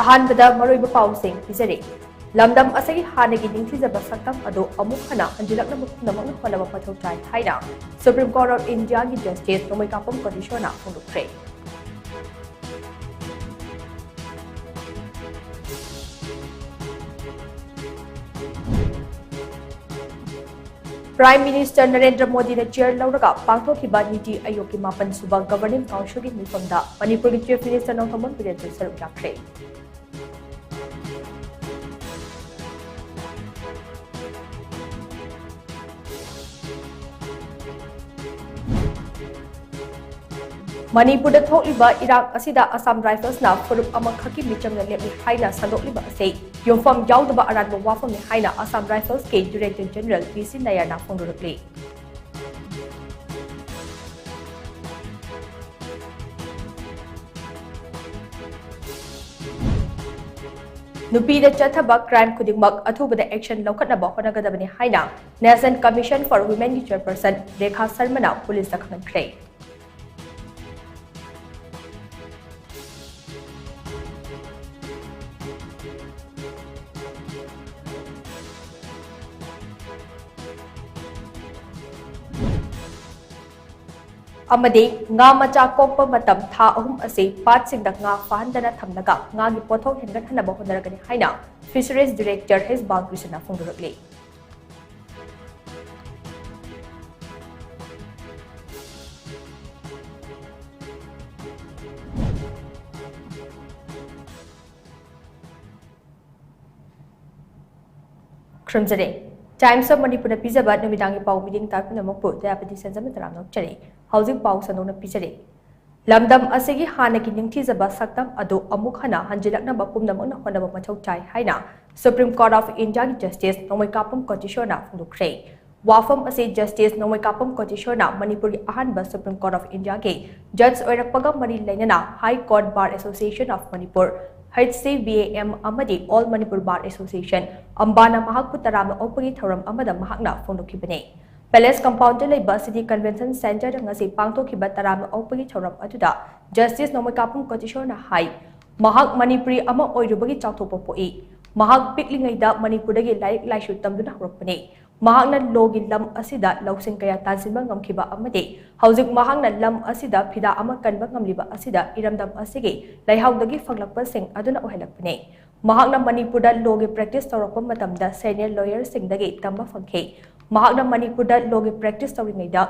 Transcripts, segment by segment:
अहानबदा मरोइब पाउसिंग पिजरे लमदम असगी हानगी निंथिजब सक्तम अदो अमुक हना अंजिलकना मुखनमक होनब मथौ चाइ हाइना सुप्रीम कोर्ट ऑफ इंडिया की जस्टिस नोमैकापम कमिशनर फोंदोक्रे प्राइम मिनिस्टर नरेंद्र मोदी ने चेयर लौरगा पांथोखिबा नीति आयोग की मापन सुबा गवर्निंग काउंसिल की मिफमदा मणिपुर की चीफ मिनिस्टर नौथमन बिरेन सरुक याख्रे मणिपुर थोलिबा इराक असिदा असम राइफल्स ना फुरुप अमखकी मिचम ने लेपि हाइना संदोकलिबा असे योफम याउदबा अरानबो वाफम ने हाइना असम राइफल्स के डायरेक्टर जनरल पीसी नायर ना फोंदोरकले नुपीदा चथबा क्राइम खुदिमक अथुबदा एक्शन लौखटनबा होनगदबने हाइना नेशनल कमीशन फॉर वुमेन की चेयरपर्सन रेखा शर्मा पुलिस खंगखरे अमदे nga macha kokpa matam tha ahum ase pat sing da nga fahandana thamnaga nga gi pothok hengat hanaba honaragani haina fisheries director his balkrishna phongdorakle Krimzade Times of Manipur Pizaba Namidangi Pau meeting type in the Mopo, Dayapati SENJAM Taram Chari, Housing Pau Sanona Pizade. Lamdam Asegi Hanaki Nintizaba Saktam Ado Amukhana, Hanjilakna Bakum Namona Honaba Macho Chai Haina, Supreme Court of India Justice, Nomikapum Kotishona from Ukraine. Wafam Ase Justice Nomikapum Kotishona, Manipuri Ahanba Supreme Court of India Gay, Judge Oirapaga Mari Lenana, High Court Bar Association of Manipur. HCBAM Amadi All Manipur Bar Association Ambana Mahakpu Tarama Opagi Thoram Amada Mahakna Fondokibane Palace Compound Labor City Convention Center Ngasi Pangto Kiba Tarama Opagi Thoram Atuda Justice Nomikapum Kotishona High Mahak Manipuri Ama Oirubagi Chautopopo Mahak Piklingaida Manipuragi Like Laishu Tamduna Ropane Mahakna Logi Lam Asida Lausing Kaya Tansimbangam Kiba Amade Housing Mahakna Lam Asida Pida Amakanbangam Liba Asida Iramdam Asige Laihawdagi Fanglakpa Sing Aduna Ohelakpane Mahakna Manipurda Logi Practice Torokpa Matamda Senior Lawyer Singdagi Tamba Fangke Mahakna Manipurda Logi Practice Toringaida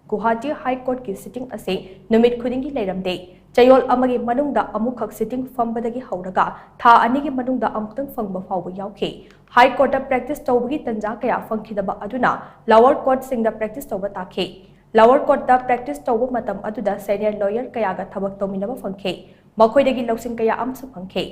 Guwahati High Court ki sitting ase Numit Khudingi Leiramde Chayol Amagi Manungda Amukhak sitting Fambadagi Hauraga Tha Anigi Manungda Amtang Fangba Fawba Yauke High Court practice tawbagi tanja kaya fangkhidaba aduna lower court singda practice tawba takhe lower court da practice tawba matam aduda senior lawyer kaya ga thabak tawminaba fangkhe makhoidagi lawsing kaya amsu fangkhe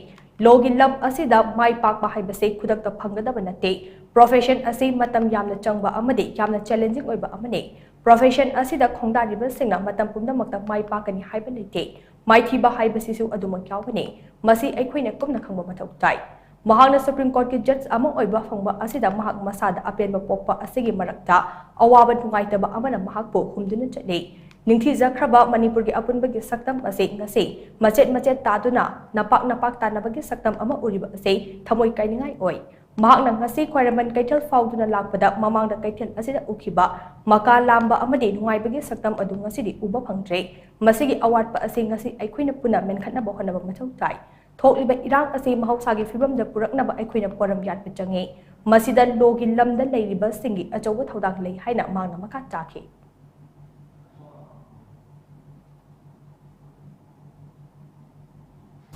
logi lam asida mai pakba haibase khudakta phanggadaba nate profession ase matam yamna changba amade yamna challenging oiba amane profession asida khongdariba singna matam pumnamakta mai pakani haiba leite mai thiba haibasisu adumak yawbane masi aikhoina kumna khangba mathau tai Mahakna Supreme Court ki judge among oiba fangba asida mahak masada apenba pokpa asigi marakta awaba thungaitaba amana mahakpo humduna chatle ningthiza khraba Manipur ki apunba ki saktam ase ngase machet taduna napak tanabagi saktam ama uriba ase thamoi kainingai oi mahakna ngase khwairaman kaithal fauduna lakpada mamangda kaithal asida ukhiba maka lamba amade nungaibagi saktam adu ngasidi uba phangtre masigi awatpa ase ngasi aikhoina puna menkhatna ba honaba mathau tai Thokliba Irang ase mahawsagi fibam da puraknaba aikhoina poram yatpa change masida logi lamda leiriba singi achoba thodang lei haina mangna makha chakhe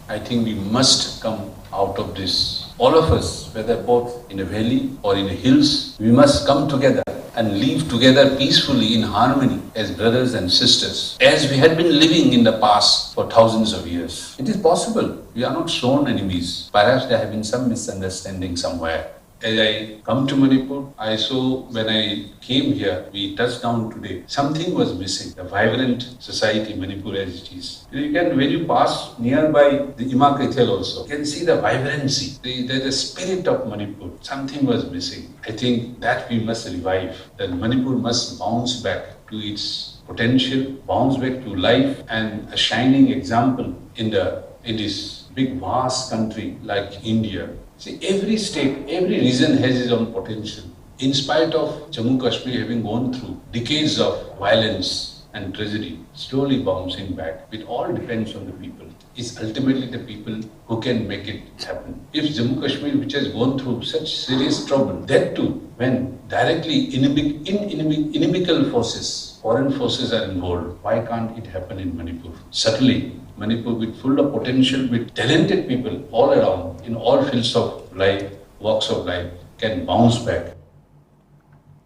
I think we must come out of this. All of us, whether both in a valley or in the hills, we must come together and live together peacefully in harmony as brothers and sisters, as we had been living in the past for thousands of years. It is possible. We are not sworn enemies. Perhaps there have been some misunderstanding somewhere. As I come to Manipur, I saw when I came here, we touched down today, something was missing. The vibrant society, Manipur as it is. You can, when you pass nearby the Ima Kaithel also, you can see the vibrancy, the spirit of Manipur. Something was missing. I think that we must revive. That Manipur must bounce back to its potential, bounce back to life and a shining example in the in this big vast country like India. See, every state, every region has its own potential. In spite of Jammu Kashmir having gone through decades of violence and tragedy, slowly bouncing back, it all depends on the people. It's ultimately the people who can make it happen. If Jammu Kashmir, which has gone through such serious trouble, that too, when directly inimical forces, foreign forces are involved, why can't it happen in Manipur? Certainly, Manipur with full of potential, with talented people all around, in all fields of life, walks of life, can bounce back.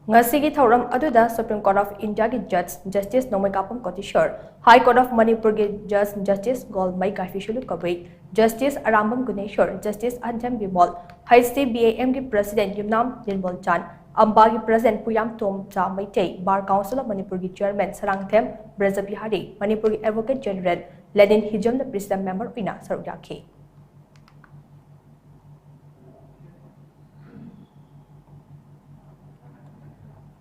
Ngasigi thauram aduda Supreme Court of India ki Judge Justice Nomaikapam Kotishore, High Court of Manipur ki Judge Justice Golmai Kaifishulu Kabri, Justice Arambam Guneshwar, Justice Anjam Bimol, HCBAM ki President Yumnam Nirmal Chan, Amba ki President Puyam Tom Cha Maitei, Bar Council of Manipur ki Chairman Sarangthem Brezabihari, Manipur ki Advocate General Lenin Hijam the President Member Ina Sarugaki.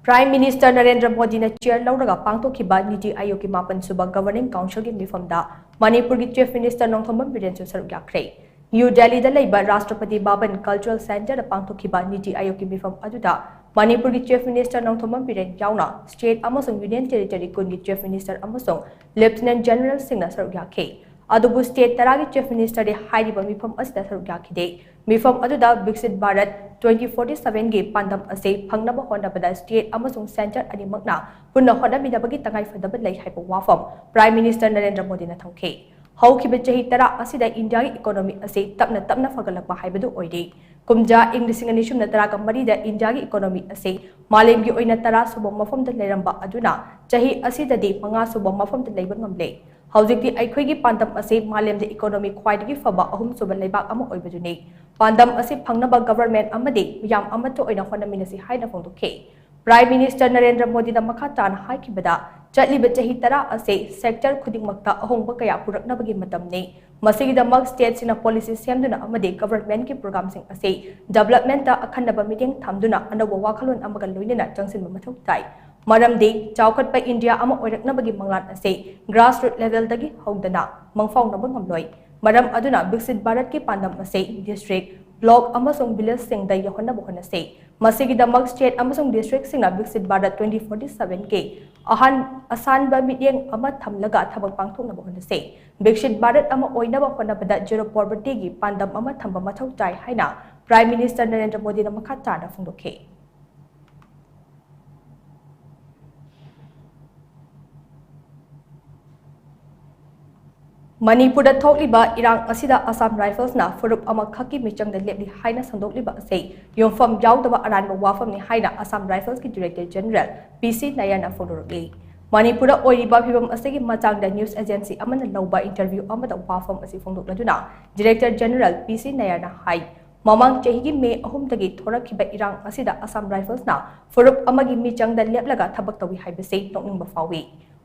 Prime Minister Narendra Modi na chair lauraga pangtokhiba Niti Aayog ki Mapan Suba Governing Council ki mifamda Manipur ki Chief Minister Nongthomam Biren saruk yakre. New Delhi da leiba Rashtrapati Bhavan Cultural Center da pangtokhiba Niti Aayog ki mifam aduda Manipur ki Chief Minister Nongthomam Biren yauna State amasung Union Territory kun ki Chief Minister amasung Lieutenant General Singh saruk yakhe. Adubu State Taragi Chief Minister de hairiba mifam asida saruk yakhide. Mifam aduda Viksit Bharat 2047 gi pandam ase phangnaba honabada state amasung center animakna punna honabidabagi tangai fadaba lei haipa wafam Prime Minister Narendra Modi na thangke haukiba chahi tara asida India gi economy ase tapna fagalakpa haibadu oide kumja English nishum na tara ka marida India gi economy ase malem gi oina tara subong mafam da leramba aduna chahi asida de manga subong mafam da leiba ngamle Haujikti Aikhoigi Pandam ase Malem the economy khwaidagi faba ahum suba leibak ama oibaduni Pandam ase phangnaba government amadi yam amato oina honaminasi haina phongdokhe Prime Minister Narendra Modi na makha tan haikibada chatliba chahi tara ase sector khudingmakta ahongba kaya puraknabagi matamne masigidamak state sina policy semduna amadi government ki program sing ase development ta akhanaba meeting thamduna anawa wakhalon amaga loinana changsinba mathau tai Maramdi, Chowkatpa India ama oiraknabagi manglan ase grassroots level dagi hogdana mangfawnaba ngamloi Maram aduna Viksit Bharat ki pandam ase district block amasung village sing da yahonaba honase masigidamak state amasung district singna Viksit Bharat 2047 ke asanba mityeng ama thamlaga thabak pangthoknaba honase Viksit Bharat ama oinaba honabada zero poverty gi pandam ama thamba mathau tai haina Prime Minister Narendra Modi na makha tana phongdokhe Manipur da thokliba irang asida Assam Rifles na furup ama khaki michang da lepli haina sandokliba ase yongfam yaudaba aranba wafam ni haina Assam Rifles ki Director General PC Nayana Fodorli Manipur da oiriba phibam asegi machang da news agency amana lauba interview amada wafam ase phongdokladuna Director General PC Nayana hai Mamang chahigi May 3 dagi thorakhiba irang asida Assam Rifles na furup amagi michang da leplaga thabak tawi haibase nokningba fawi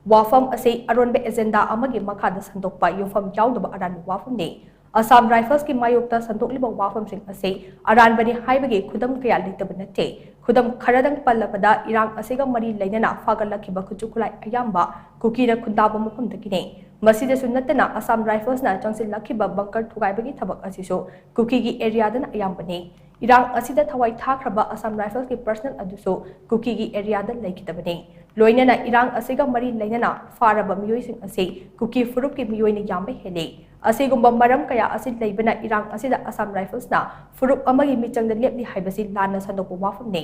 Wafam ase aronbe agenda amagi makhada sandokpa yofam yaudaba aran wafam ne Assam Rifles ki mayokta sandokliba wafam sing ase aranbani haibagi khudam kaya litaba nate khudam kharadang pallabada irang asega mari lainana fagalakhiba khuchukulai ayamba kukira khundaba mafam dakine masida sunnatana Assam Rifles na changsil lakhiba bunker thugaibagi thabak asiso kukigi area dana ayambane Irang asida thawai thakraba Assam Rifles ki personal aduso kukigi area da laikitabane loinana irang asiga mari lainana faraba miyoi sing ase kuki furup ki miyoi ni yamba hele asigumba maram kaya asid leibana irang asida Assam Rifles na furup amagi michang da lepli haibasi lana sandokpa wafam ne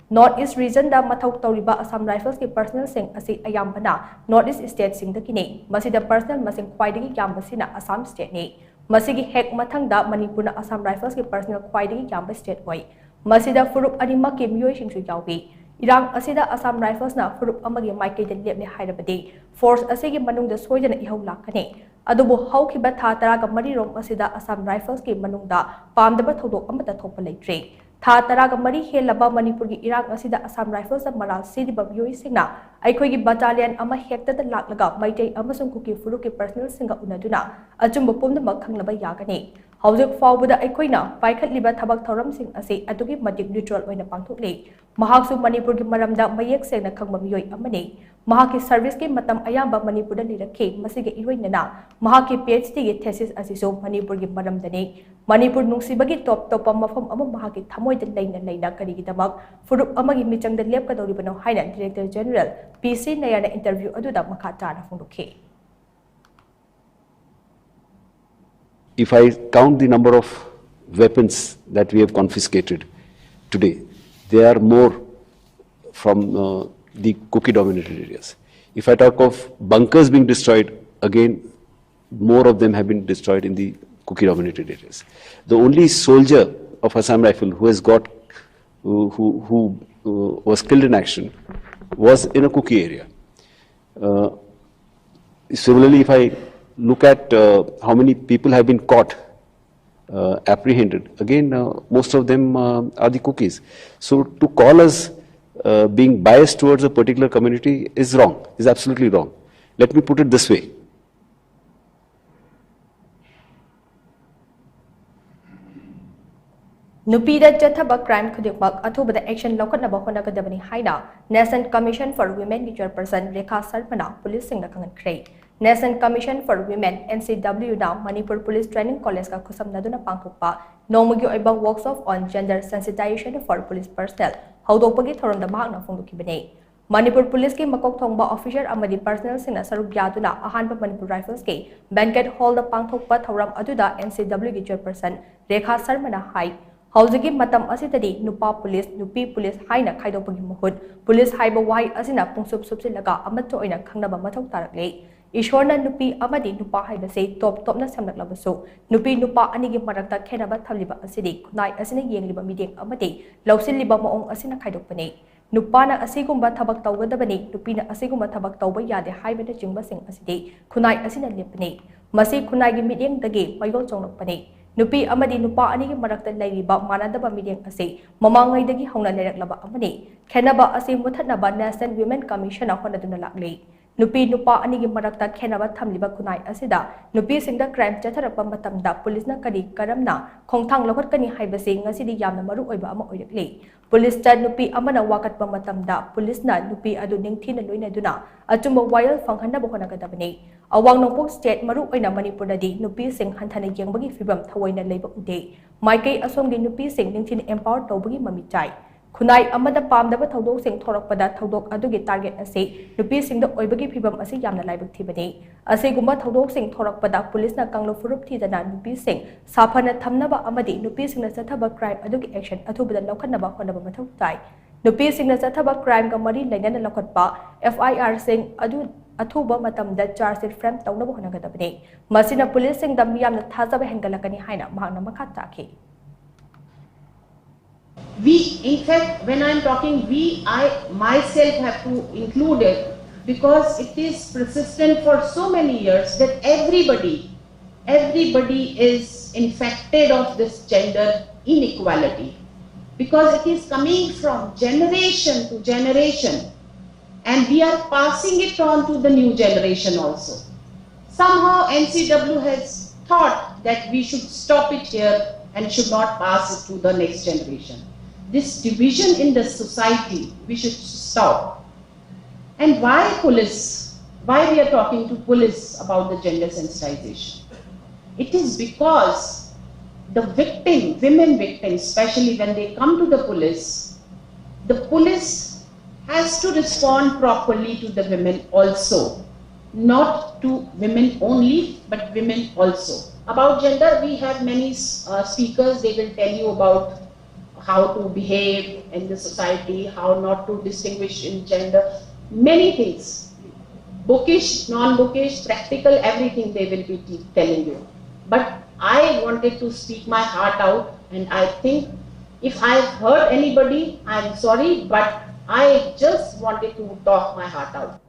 North East region da mathau tawriba Assam Rifles ki personal sing ase ayambana North East state sing da kine masida personal masing khwaidagi yamba sina Assam state ne Masigi hek mathangda Manipur na Assam Rifles ki personal khwaidagi yamba state oi masida furup anima ki miyoi singsu yawi Irang asida Assam Rifles na furup amagi maikei da lepne hairabade force asigi manungda soidana ihau lakane adubu haukiba tha taraga mari rom asida Assam Rifles ki manungda pamdaba thodok amata thokpa leitre tha taraga mari helaba Manipur gi irang asida Assam Rifles da maral sidiba miyoi singna aikhoi gi battalion ama hekta da laklaga maitei amasung kuki furup ki personal singa unaduna achumba pomda makhanglaba yagane Haujuk faubada aikoina paikhatliba thabak thoramsing ase atugi matik neutral oina pangthokle mahaksu Manipur gi maramda mayek sengna khangba miyoi amane mahaki service ki matam ayamba Manipur da lirakhe masige iroinana mahaki PhD gi thesis asiso Manipur gi maramdane Manipur nungsibagi top mafam ama mahaki thamoida leina karigi damak furup amagi michangda lepkadoribano haina Director General PC Nayana interview aduda makha tara phongdokhe. If I count the number of weapons that we have confiscated today, they are more from the Kuki-dominated areas. If I talk of bunkers being destroyed, again, more of them have been destroyed in the Kuki-dominated areas. The only soldier of Assam Rifle who has got, who was killed in action, was in a Kuki area. Similarly, if I look at how many people have been caught, apprehended, again, most of them are the Kukis. So to call us being biased towards a particular community is wrong, is absolutely wrong. Let me put it this way. Nupida Jathaba crime Kudikmak Atubada action Lokanaba Honakadabani Haida, National Commission for Women Chairperson Rekha Sarpana, Policing the Kangan Cray. National Commission for Women NCW now Manipur Police Training College ka kusam naduna pangthokpa nongmagi oibang workshop on gender sensitization for police personnel haudokpagi thoronda mahakna phongdokibane Manipur Police ki makok thongba officer amadi personnel singna saruk yaduna ahanba Manipur Rifles ki banquet hall da pangthokpa thoram aduda NCW gi chairperson Rekha Sarmana hai Haujigi matam asitadi nupa police nupi police haina khaidokpagi mahut police haiba wai asina pungsup subsilaga amatto oina khangnaba mathok tarakle Ishorna nupi amadi nupa haibase top na samlaklabasu nupi nupa anigi marakta khenaba thamliba asidi kunai asina yengliba mideng amadi lausilliba maong asina khaidokpane nupana asigumba thabak tawgadabani nupina asigumba thabak tawba yade haibana jingba sing asidi kunai asina lepane masi kunai gi mideng dage mayol chonglokpane nupi amadi nupa anigi marakta lairiba manadaba mideng ase mamangai dagi hauna leraklaba amani khenaba ase muthatnaba National Women Commission honaduna lakle Nupi nupa anigi marakta khenaba thamliba kunai asida nupi singda crime chatharakpa matamda police na kari karamna khongthang lokhatkani haibase ngasidi yamna maru oiba ama oirakle police ta nupi amana wakatpa matamda police na nupi adu ningthina loina duna achumba wayal phanghanna bohanagadabane awang nongpok state maru oina Manipur dadi nupi sing hanthana yengbagi fibam thawaina leiba ude maikai asomgi nupi sing ningthina empower tawbagi mami chai Kunai amada pamdaba thodok sing thorakpada thodok adugi target ase nupi singda oibagi phibam ase yamna laibak thibane ase gumba thodok sing thorakpada police na kanglo furup thidana nupi sing safana thamnaba amadi nupi singna chathaba crime adugi action athubada lokhanaba honaba mathau tai nupi singna chathaba crime ga mari lainana lokhatpa FIR sing adu athuba matamda charge sheet frame tawnaba honagadabane masina police sing da miyamna thajaba hengalakani haina mahakna makha takhi We, in fact, when I am talking we, I myself have to include it because it is persistent for so many years that everybody is infected of this gender inequality because it is coming from generation to generation and we are passing it on to the new generation also. Somehow NCW has thought that we should stop it here and should not pass it to the next generation. This division in the society, we should stop. And why police? Why we are talking to police about the gender sensitization? It is because the victim, women victims, especially when they come to the police has to respond properly to the women also. Not to women only, but women also. About gender, we have many speakers, they will tell you about how to behave in the society, how not to distinguish in gender, many things. Bookish, non-bookish, practical, everything they will be telling you. But I wanted to speak my heart out and I think if I have hurt anybody, I am sorry, but I just wanted to talk my heart out.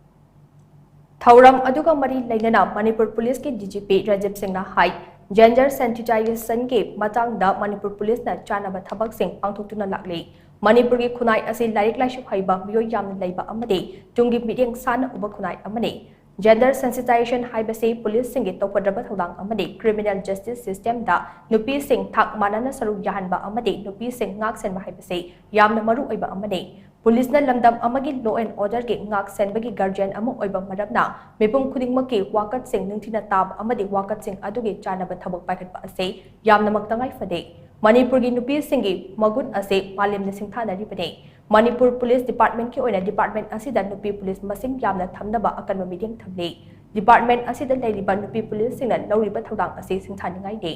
Thauram aduga mari lainana Manipur Police ki DGP Rajib Singh na hai Gender sensitization ke matangda Manipur Police na chanaba thabak sing pangthoktuna lakle Manipur gi khunai ase larik laishu haiba miyoi yamna leiba amade tunggi mideng sana uba khunai amane Gender sensitization haibase police singi topadraba thodang amadi criminal justice system da nupi sing thak manana saru yahanba amadi nupi sing ngak senba haibase yamna maru oiba amadi police na lamdam amagi law and order ge ngak senbagi guardian ama oiba marabna mipum khudingmaki wakat sing ningthina tab amadi wakat sing adugi chanaba thabak paikhatpa ase yamna maktangai fade Manipur gi nupi singi magun ase palimna singthanari bane Manipur Police Department ki oina department asida nupi police masing yamna thamnaba akanba meeting thamle department asida leiriba nupi police singna lawriba thodang ase singthaningai de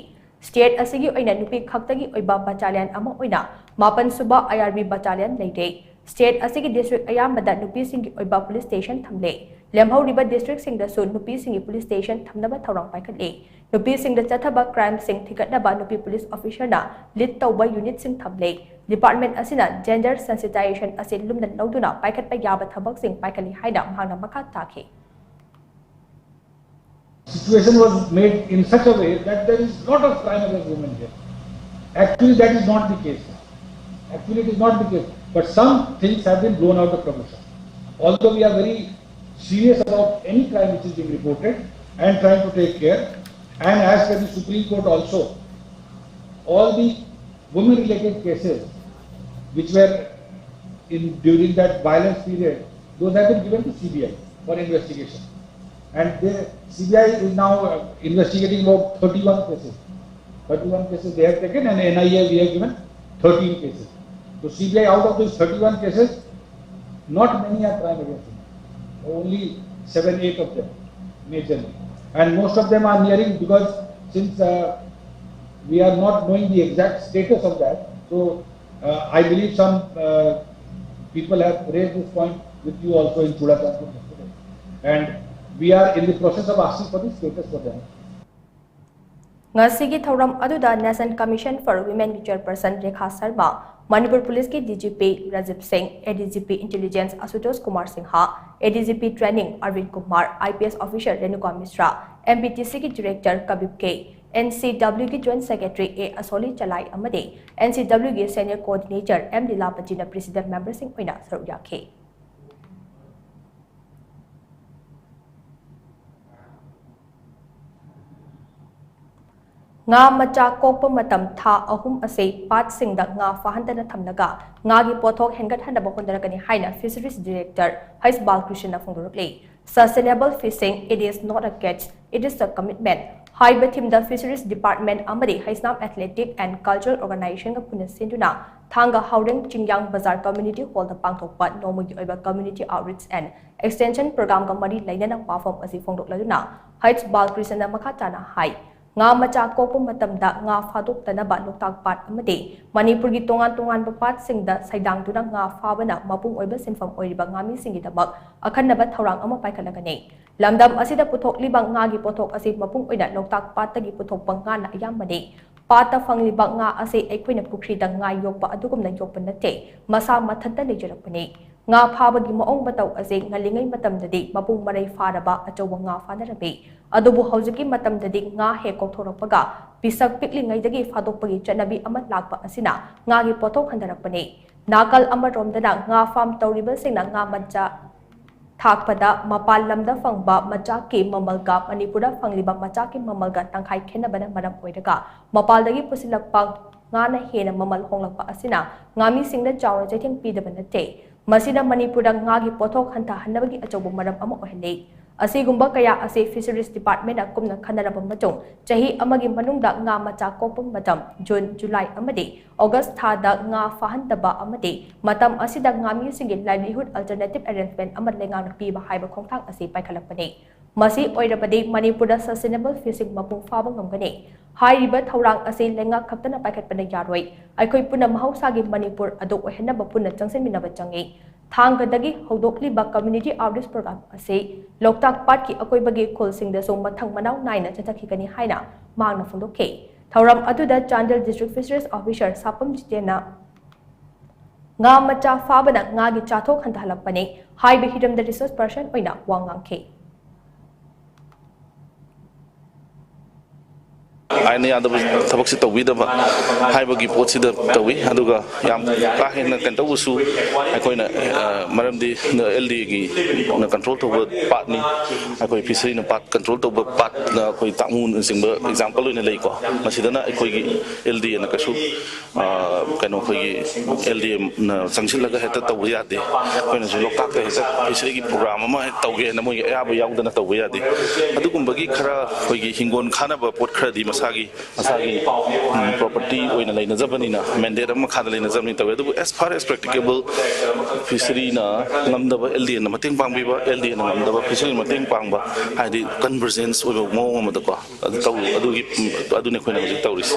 state asigi oina nupi khaktagi oiba battalion ama oina mapan suba IRB battalion leide state asigi district ayamada nupi singi oiba police station thamle lemhauriba district singda su nupi singi police station thamnaba thorang paikhatle nupi singda chathaba crime sing thigatnaba nupi police officer na lead tawba unit sing thamle department asina gender sensitization ase lumna lawduna paikhatpa yaba thabak sing paikali haida mhangna makha takhe situation was made in such a way that there is lot of crime against women here. Actually that is not the case. Actually it is not the case. But some things have been blown out of proportion. Although we are very serious about any crime which is being reported and trying to take care, and as per the Supreme Court also, all the women related cases which were during that violence period, those have been given to CBI for investigation. And the CBI is now investigating about 31 cases. 31 cases they have taken, and NIA we have given 13 cases. So CBI, out of those 31 cases, not many are crime against women. Only 7-8 of them, majorly. And most of them are nearing, because since we are not knowing the exact status of that, so I believe some people have raised this point with you also in Chula Kanpur yesterday. And we are in the process of asking for the status for them. Ngasigi thoram aduda National Commission for Women Chairperson Rekha Sharma, Manipur Police ki DGP Rajiv Singh, ADGP Intelligence Asutosh Kumar Singha, ADGP Training Arvind Kumar, IPS Officer Renuka Mishra, MPTC ki Director Kabib K, NCW ki Joint Secretary A Asoli Chalai Amade, NCW ki Senior Coordinator M DAYAPATI na President Member Singh oina saru yakhe. Nga macha kokpa matam tha ahum ase pat singda nga fahandana thamnaga nga gi pothok hengat hanaba hondarakani haina Fisheries Director Hais Balkrishna Fongdurukle. Sustainable fishing, it is not a catch, it is a commitment. Haiba thimda Fisheries Department amadi Haisnam Athletic and Cultural Organization ga puna sinduna thanga Haureng Chingyang Bazar Community Hall da pangthokpa nomugi oiba community outreach and extension program ga mari lainana pafam ase fongdokladuna Hais Balkrishna makhatana hai nga macha kokpa matamda nga phadok tanaba loktak pat amade Manipur gi tongan tongan pat singda saidang tuna nga phabana mapung oiba sinfam oiriba ngami singi dabak akhanaba thorang ama paikhalagane lamdam asida puthok liba nga gi pothok ase mapung oina loktak pat gi puthok panga na ayambane pata fangliba nga ase ekoina pukri da nga yokpa adugumna yokpa nate masa mathatta lejarapane nga phabagi maong bataw ase ngalingai matamdadi mapung marai faraba achowa nga fanarabe adubu haujiki matamdadi nga he kokthorappaga pisak piklingaidagi phadokpagi chanabi ama lakpa asina nga gi pothok handarakpane nakal amaromdana nga farm tawriba singna nga macha thakpada mapal lamda fangba macha ke mamalga Manipura fangliba macha ke mamalga tangkhai khenabana maram oiraga mapaldagi pusilakpa nga na hena mamal honglakpa asina ngami singna chawna chaitheng pidaba nate masina Manipura nga gi pothok hanta hanabagi achobo maram ama ohele asigumba kaya ase Fisheries Department na kumna khanaraba matung chahi amagi manungda nga macha kokpam matam June July amade August thada nga fahandaba amade matam asida ngami singi livelihood alternative arrangement amad lengang piba haiba khongthang ase paikhalapane masi oirabade Manipura sustainable fishing mapung faba ngamgane hairiba thorang ase lenga khaktana paikhatpana yaroi aikoi puna mahausagi Manipur ado ohenaba puna changsenminaba changi Thangadagi hodokliba community outreach program ase loktak pat ki akoibagi khulsingda so mathang manau naina chathakikani haina mangna phondokhe thoram aduda Chandel District Fisheries Officer Sapam Jitena nga macha fabana nga gi chathok handhalapane haibe hiram the resource person oina wangangkhe Ayan Yadav थबक से तौबीदब हाइबगी पोटसिद तौवी अदुगा याम का हेन कंटौसु अखोइना मरमदी LD की न control तौब पार्टनी अखोइ fishery न part control तौब part न अखोइ तामुन सिंग example ओइना लेको मसिदना अखोइगी LD न कसु कनो अखोइगी एलडी न संगसिलगा हेता तौब यादे अखोइना सु लोकताक हेता फिशरी की प्रोग्राम अमा तौगे न मोइ याब याउदना तौब यादे अदुगुंबगी खरा अखोइगी हिंगोन खानाबा pot खरदी मसागी property oina leina jabanina mandate am khada leina jamni tawe du as far as practicable fishery na ngamdaba LD na mating pangbiba LD na ngamdaba fishery mating pangba haidi convergence oiba mo ma da ko adu taw adu ne khoina hojik tawris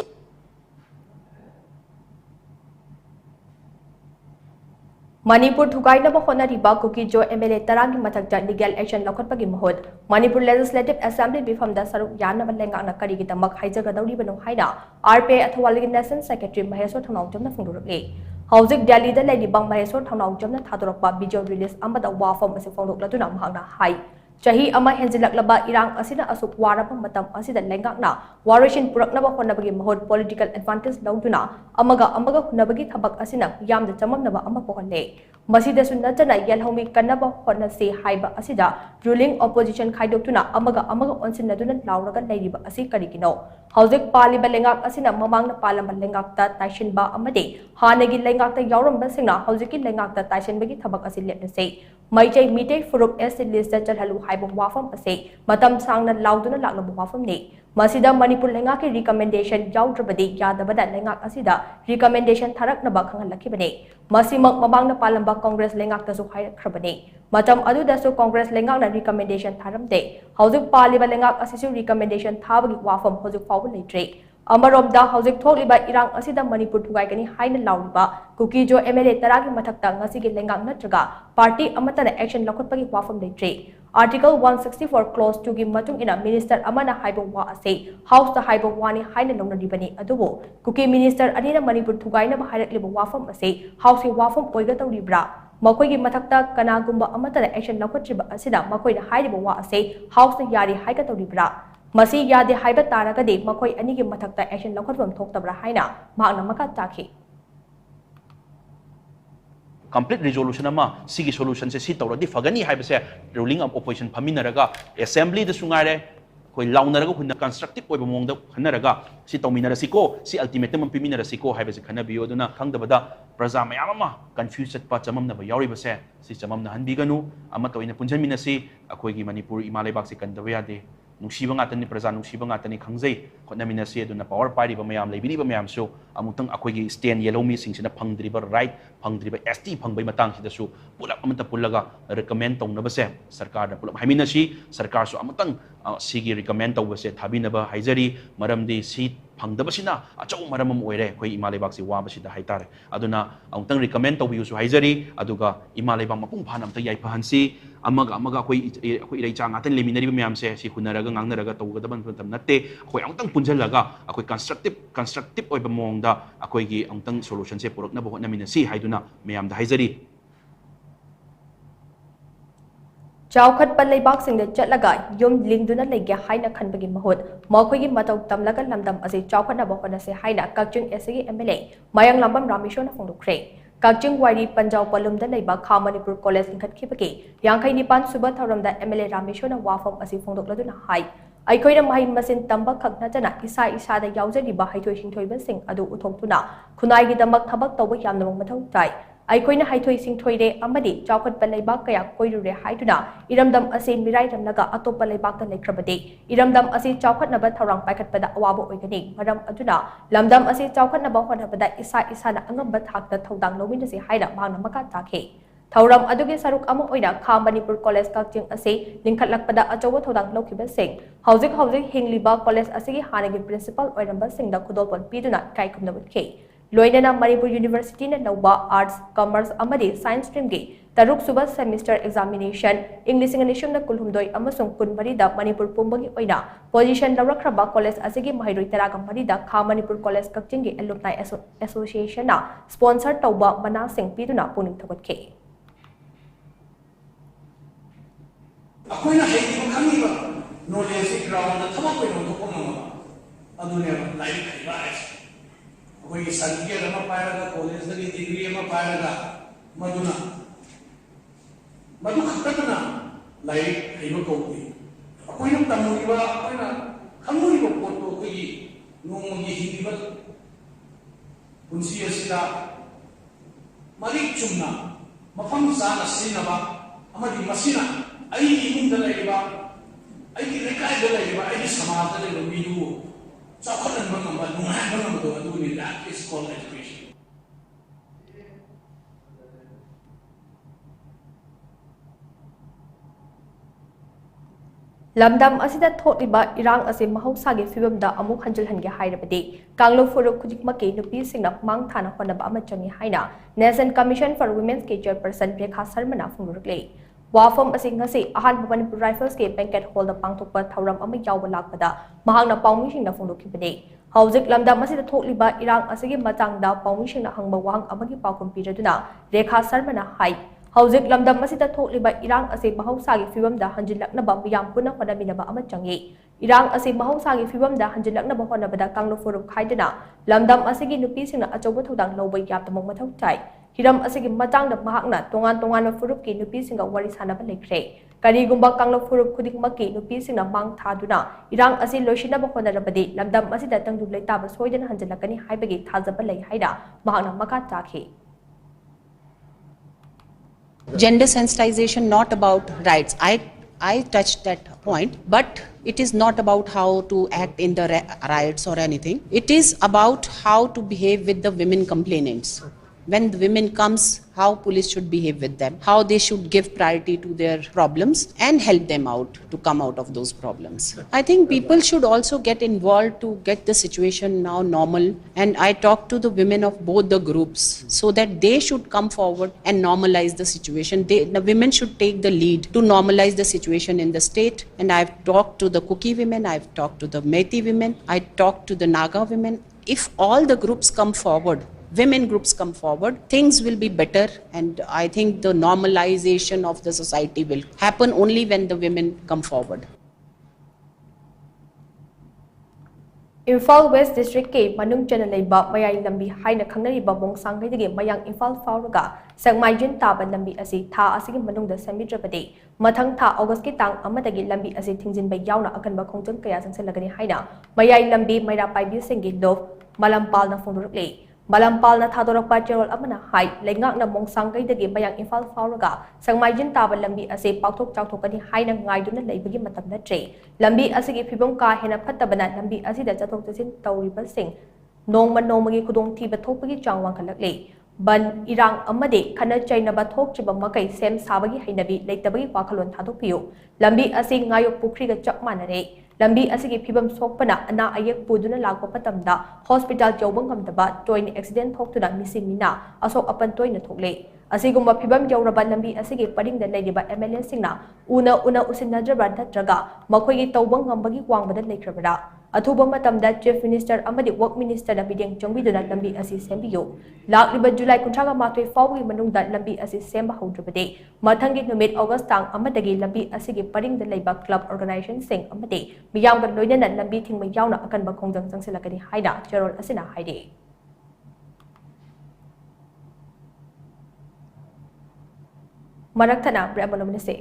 Manipur thugainaba honariba kuki jo MLA tarangi mathakta legal action lokhatpagi mahut Manipur Legislative Assembly bifamda saruk yanaba lengakna karigidamak haijagadawri banu haina RPA athwaligi National Secretary Maheswar Thanaujamna phungdurukle Hauzik Delhi da leibang Maheswar Thanaujamna thadorakpa video release amada wafam ase phongdokladuna mahakna hai Chahi ama henjilaklaba irang asina asuk warapa matam asida lengakna warishin puraknaba honabagi mahut political advantage lauduna amaga hunabagi thabak asina yamda chamamnaba ama pokalle masida sunnachana yelhomi kannaba honna se haiba asida ruling opposition khaidokuna amaga onsinaduna lauraga leiriba asi karigino hauzik paliba lengak asina mamangna palamba lengakta taishinba amade hanagi lengakta yauramba singna hauziki lengakta taishinbagi thabak asi lepnase Maijai Mitei Furup Acid List Jalhalu Haibong Wafam Ase, Matam Sangna Lauduna Laknabu Wafam Ne. Masida Manipur Lengaki recommendation Yaudrabadi Yadabada Lengak Asida, recommendation Tarak Nabakang Lakibane. Masimak Mabang Palamba Congress Lengak Tasu Hai Krabane. Matam Adu Dasu Congress Lengak recommendation Taram De. Hauzuk Paliba Lengak Asisu recommendation Tabagi Wafam Hozuk Paul Latre. Amarobda Hauzik Toliba Irang Asida Manipur Tugaikani Haina Lauriba, Kuki Jo MLA Taragi Matakta Ngasigi Lengak Natraga, Party Amatana Action Lokotpagi Wafam Latre. Article 164 Clause 2 gi matung ina Minister Amana Haibo Wa Ase, House the Haibo Wani Haina Longna Dibani Adubo, Kuki Minister Anina Manipur Tugaina Bahairakliba Wafam Ase, House Wafam Oigata Libra. Makoigi Matakta Kanagumba Amatana Action Lokotriba Asida, Makoina Haibo Wa Ase, House the Yari Haikata Libra. Masi yade haiba taragade makoi anigi mathakta action lokhatwam thoktabra haina mahakna maka takhi complete resolution ama sigi solution se si tawradi fagani haibase ruling of opposition phaminaraga assembly da sungare koi launaraga hunna constructive oiba mongda khanaraga si tawminara siko si ultimatum piminara siko haibase khanabiyo duna khangdabada praja mayam ama confused pa chamamna ba yauri base si chamamna hanbiganu ama toina punjanmina si akoi gi Manipur imalai bak se kandawa yade Nusiba ngatani praja nusiba ngatani khangjai khotnamina se aduna power party ba mayam leibini ba mayam so amutang akoigi stand yellow mi singsina phangdriba right phangdriba ST phangbai matang sida su pulak amata pullaga recommend tongnaba se sarkar da pulak haimina si sarkar su amutang sigi recommend tawba se thabinaba haijari maramdi si phangdabasina achau maramam oire koi imalebak si wabasida haitare aduna amutang recommend tawbiu su haijari aduga imalebak mapung phanam ta yai phansi amaga koi irei chang atan leminari ba mayam se si hunaraga ngangnaraga tawgadaban tam natte koi amutang punjalaga akoi constructive oiba mongda akoi gi amutang solution se purakna ba hotnamina si haiduna mayam da haijari Chowkhat Palleibak Sing the Chatlaga, Yum Linduna Lake Haina Kanbagi Mahut, Mokogi Mato Tamlaga Lamdam as a Chowkhat Nabokana se Haina, Kakjung SAE MLA, Mayang Lambam Ramishona from the Cray. Kakjung Wadi Panjau Palum the Leba, Manipur College in Katkipaki, Yankai Nipan Subatharam the MLA Ramishona Wafam as if from the Laduna High. I could have my masin tamba Kaknatana, Isa the Yauza Diba Haitoishin Toiba Sing, Adu Utoptuna, Kunai the Maktabak Toba Yamno Mato Tai. I coin a high toising toide, Amadi, Chowkhat Palebaka, Koidure Haituna, Iramdam Ase Mirai Naga, Ato Palebaka Lekrabade, Iramdam Ase Chowkhat Nabat Tarang Pakat Pada Awabo Oigani, Madam Aduna, Lamdam Ase Chowkhat Nabakan Pada Isana Angabat Hak the Todang no windows Haida, Mana Makatake. Tauram Aduge Saruk Amo Oida, Manipur College Kakjing Ase, Linkat Lakpada Ajowa Todang Lokiba Sing, Housing Hingliba College Ase Hanagi Principal Oidamba Sing the Kudopon Piduna Kaikumnabut K. Loinana Manipur University na Nauba Arts, Commerce, Amadi, Science Stream Gate, Taruk Suba Semester Examination, English Initiation na Kulhumdoi, Amasung Kunmarida, Manipur Pumbagi Oina, Position Narakraba College Asigi Mahiroi Taraga Marida, Manipur College Kakjingi Alumni Association na, Sponsored Tauba Manasing Piduna Puning Tagot K. Ako'y nakikita kami ba? Knowledge ground na tama ko yung adune life haiba koi certificate ama pairaga college dagi degree ama pairaga maduna madu khatana life haiba koi akoina tamuriba akoina khamuriba poto koi nomogi hindiba punsi asida marik chumna mafam sana sinaba amadi masina ai imunda laiba ai ki lekai da laiba ai samaj da laiba biyu sakhanan bangamba nungai bangamba do aduni that is called education. Lamdam asida thotliba irang ase mahausagi fibamda amuk hanjilhange hairabadi kanglo furuk khujikmaki nupi singna mang thana honaba ama changi haina National Commission for Women's Chairperson Rekha Sarmana phungurukle wafam asing ngasi ahan Manipur Rifles ke banquet hall da pangthokpa thauram ama yawba lakpada mahangna paumishingna phungurukibade hauzik lamdam asida thotliba irang asigi matangda paumishingna hangba wahang amagi paukum piraduna Rekha Sarmana hai hauzik lamdam asida thokliba irang ase mahausagi fibamda hanjilaknaba miyam puna honaminaba ama changi irang ase mahausagi fibamda hanjilaknaba honabada kanglo furuk khaidana lamdam asigi nupi singna achoba thodang lawba yaptamong mathau chai hiram asigi matangda mahakna tongan furup ki nupi singa wari sanaba lekre karigumba kanglo furup khudikmaki nupi singna mang thaduna irang ase loishinaba honarabadi lamdam asida tangdu leitaba soidana hanjilakani haibagi thajaba lei haida mahakna maka chakhi. Gender sensitization not about rights. I touched that point, but it is not about how to act in the riots or anything. It is about how to behave with the women complainants. When the women comes, how police should behave with them, how they should give priority to their problems and help them out to come out of those problems. I think people should also get involved to get the situation now normal, and I talk to the women of both the groups so that they should come forward and normalize the situation. The women should take the lead to normalize the situation in the state, and I've talked to the Kuki women, I've talked to the Methi women, I talked to the Naga women. If all the groups come forward, women groups come forward, things will be better, and I think the normalization of the society will happen only when the women come forward. Imphal West District ke manung chana leiba mayai lambi haina khangnariba bongsangai dege mayang Imphal fauraga sangmaijin taba lambi asi tha asigi manungda samidrabade mathang tha August ki tang amadagi lambi asi thingjinba yauna akanba khongjang kaya sangselagani haina mayai lambi maira paibi sengi love malampal na phongdurukle Malampal na thadorokpa cherol amana hai lengak na mongsangkai dagi mayang Imphal fauraga sangmaijin taba lambi ase pauthok chawthokani haina ngaiduna leibagi matam natre lambi asigi phibam ka hena phattabana lambi asida chathok chasin tawriba sing nongmagi khudong thiba thokpagi changwang khalakle ban irang amade khana chainaba thokchiba makai sem sabagi hainabi leitabagi wakhalon thadokpiyo lambi ase ngayok pukri ga chak manare lambi asigi phibam sokpana ana ayak puduna lakpa patamda hospital jawbang kamdaba toin accident thoktuna missing mina asok apan toina thokle asigumba phibam jawraba lambi asigi paringda leidiba MLA singna una usinnadraba natraga makhoigi tawbang ngambagi wangbada leikrabara athuba matamda chief minister amadi work minister na bideng chongbiduna lambi asi sembiyo lakliba July 19 fawgi manungda lambi asi semba haudrabade mathangi numit August tang amadagi lambi asigi paringda leiba club organization sing amade miyamga loinana lambi thingma yauna akanba khongjang changsilakani haida cherol asina haide Maraktana Brahmanamanase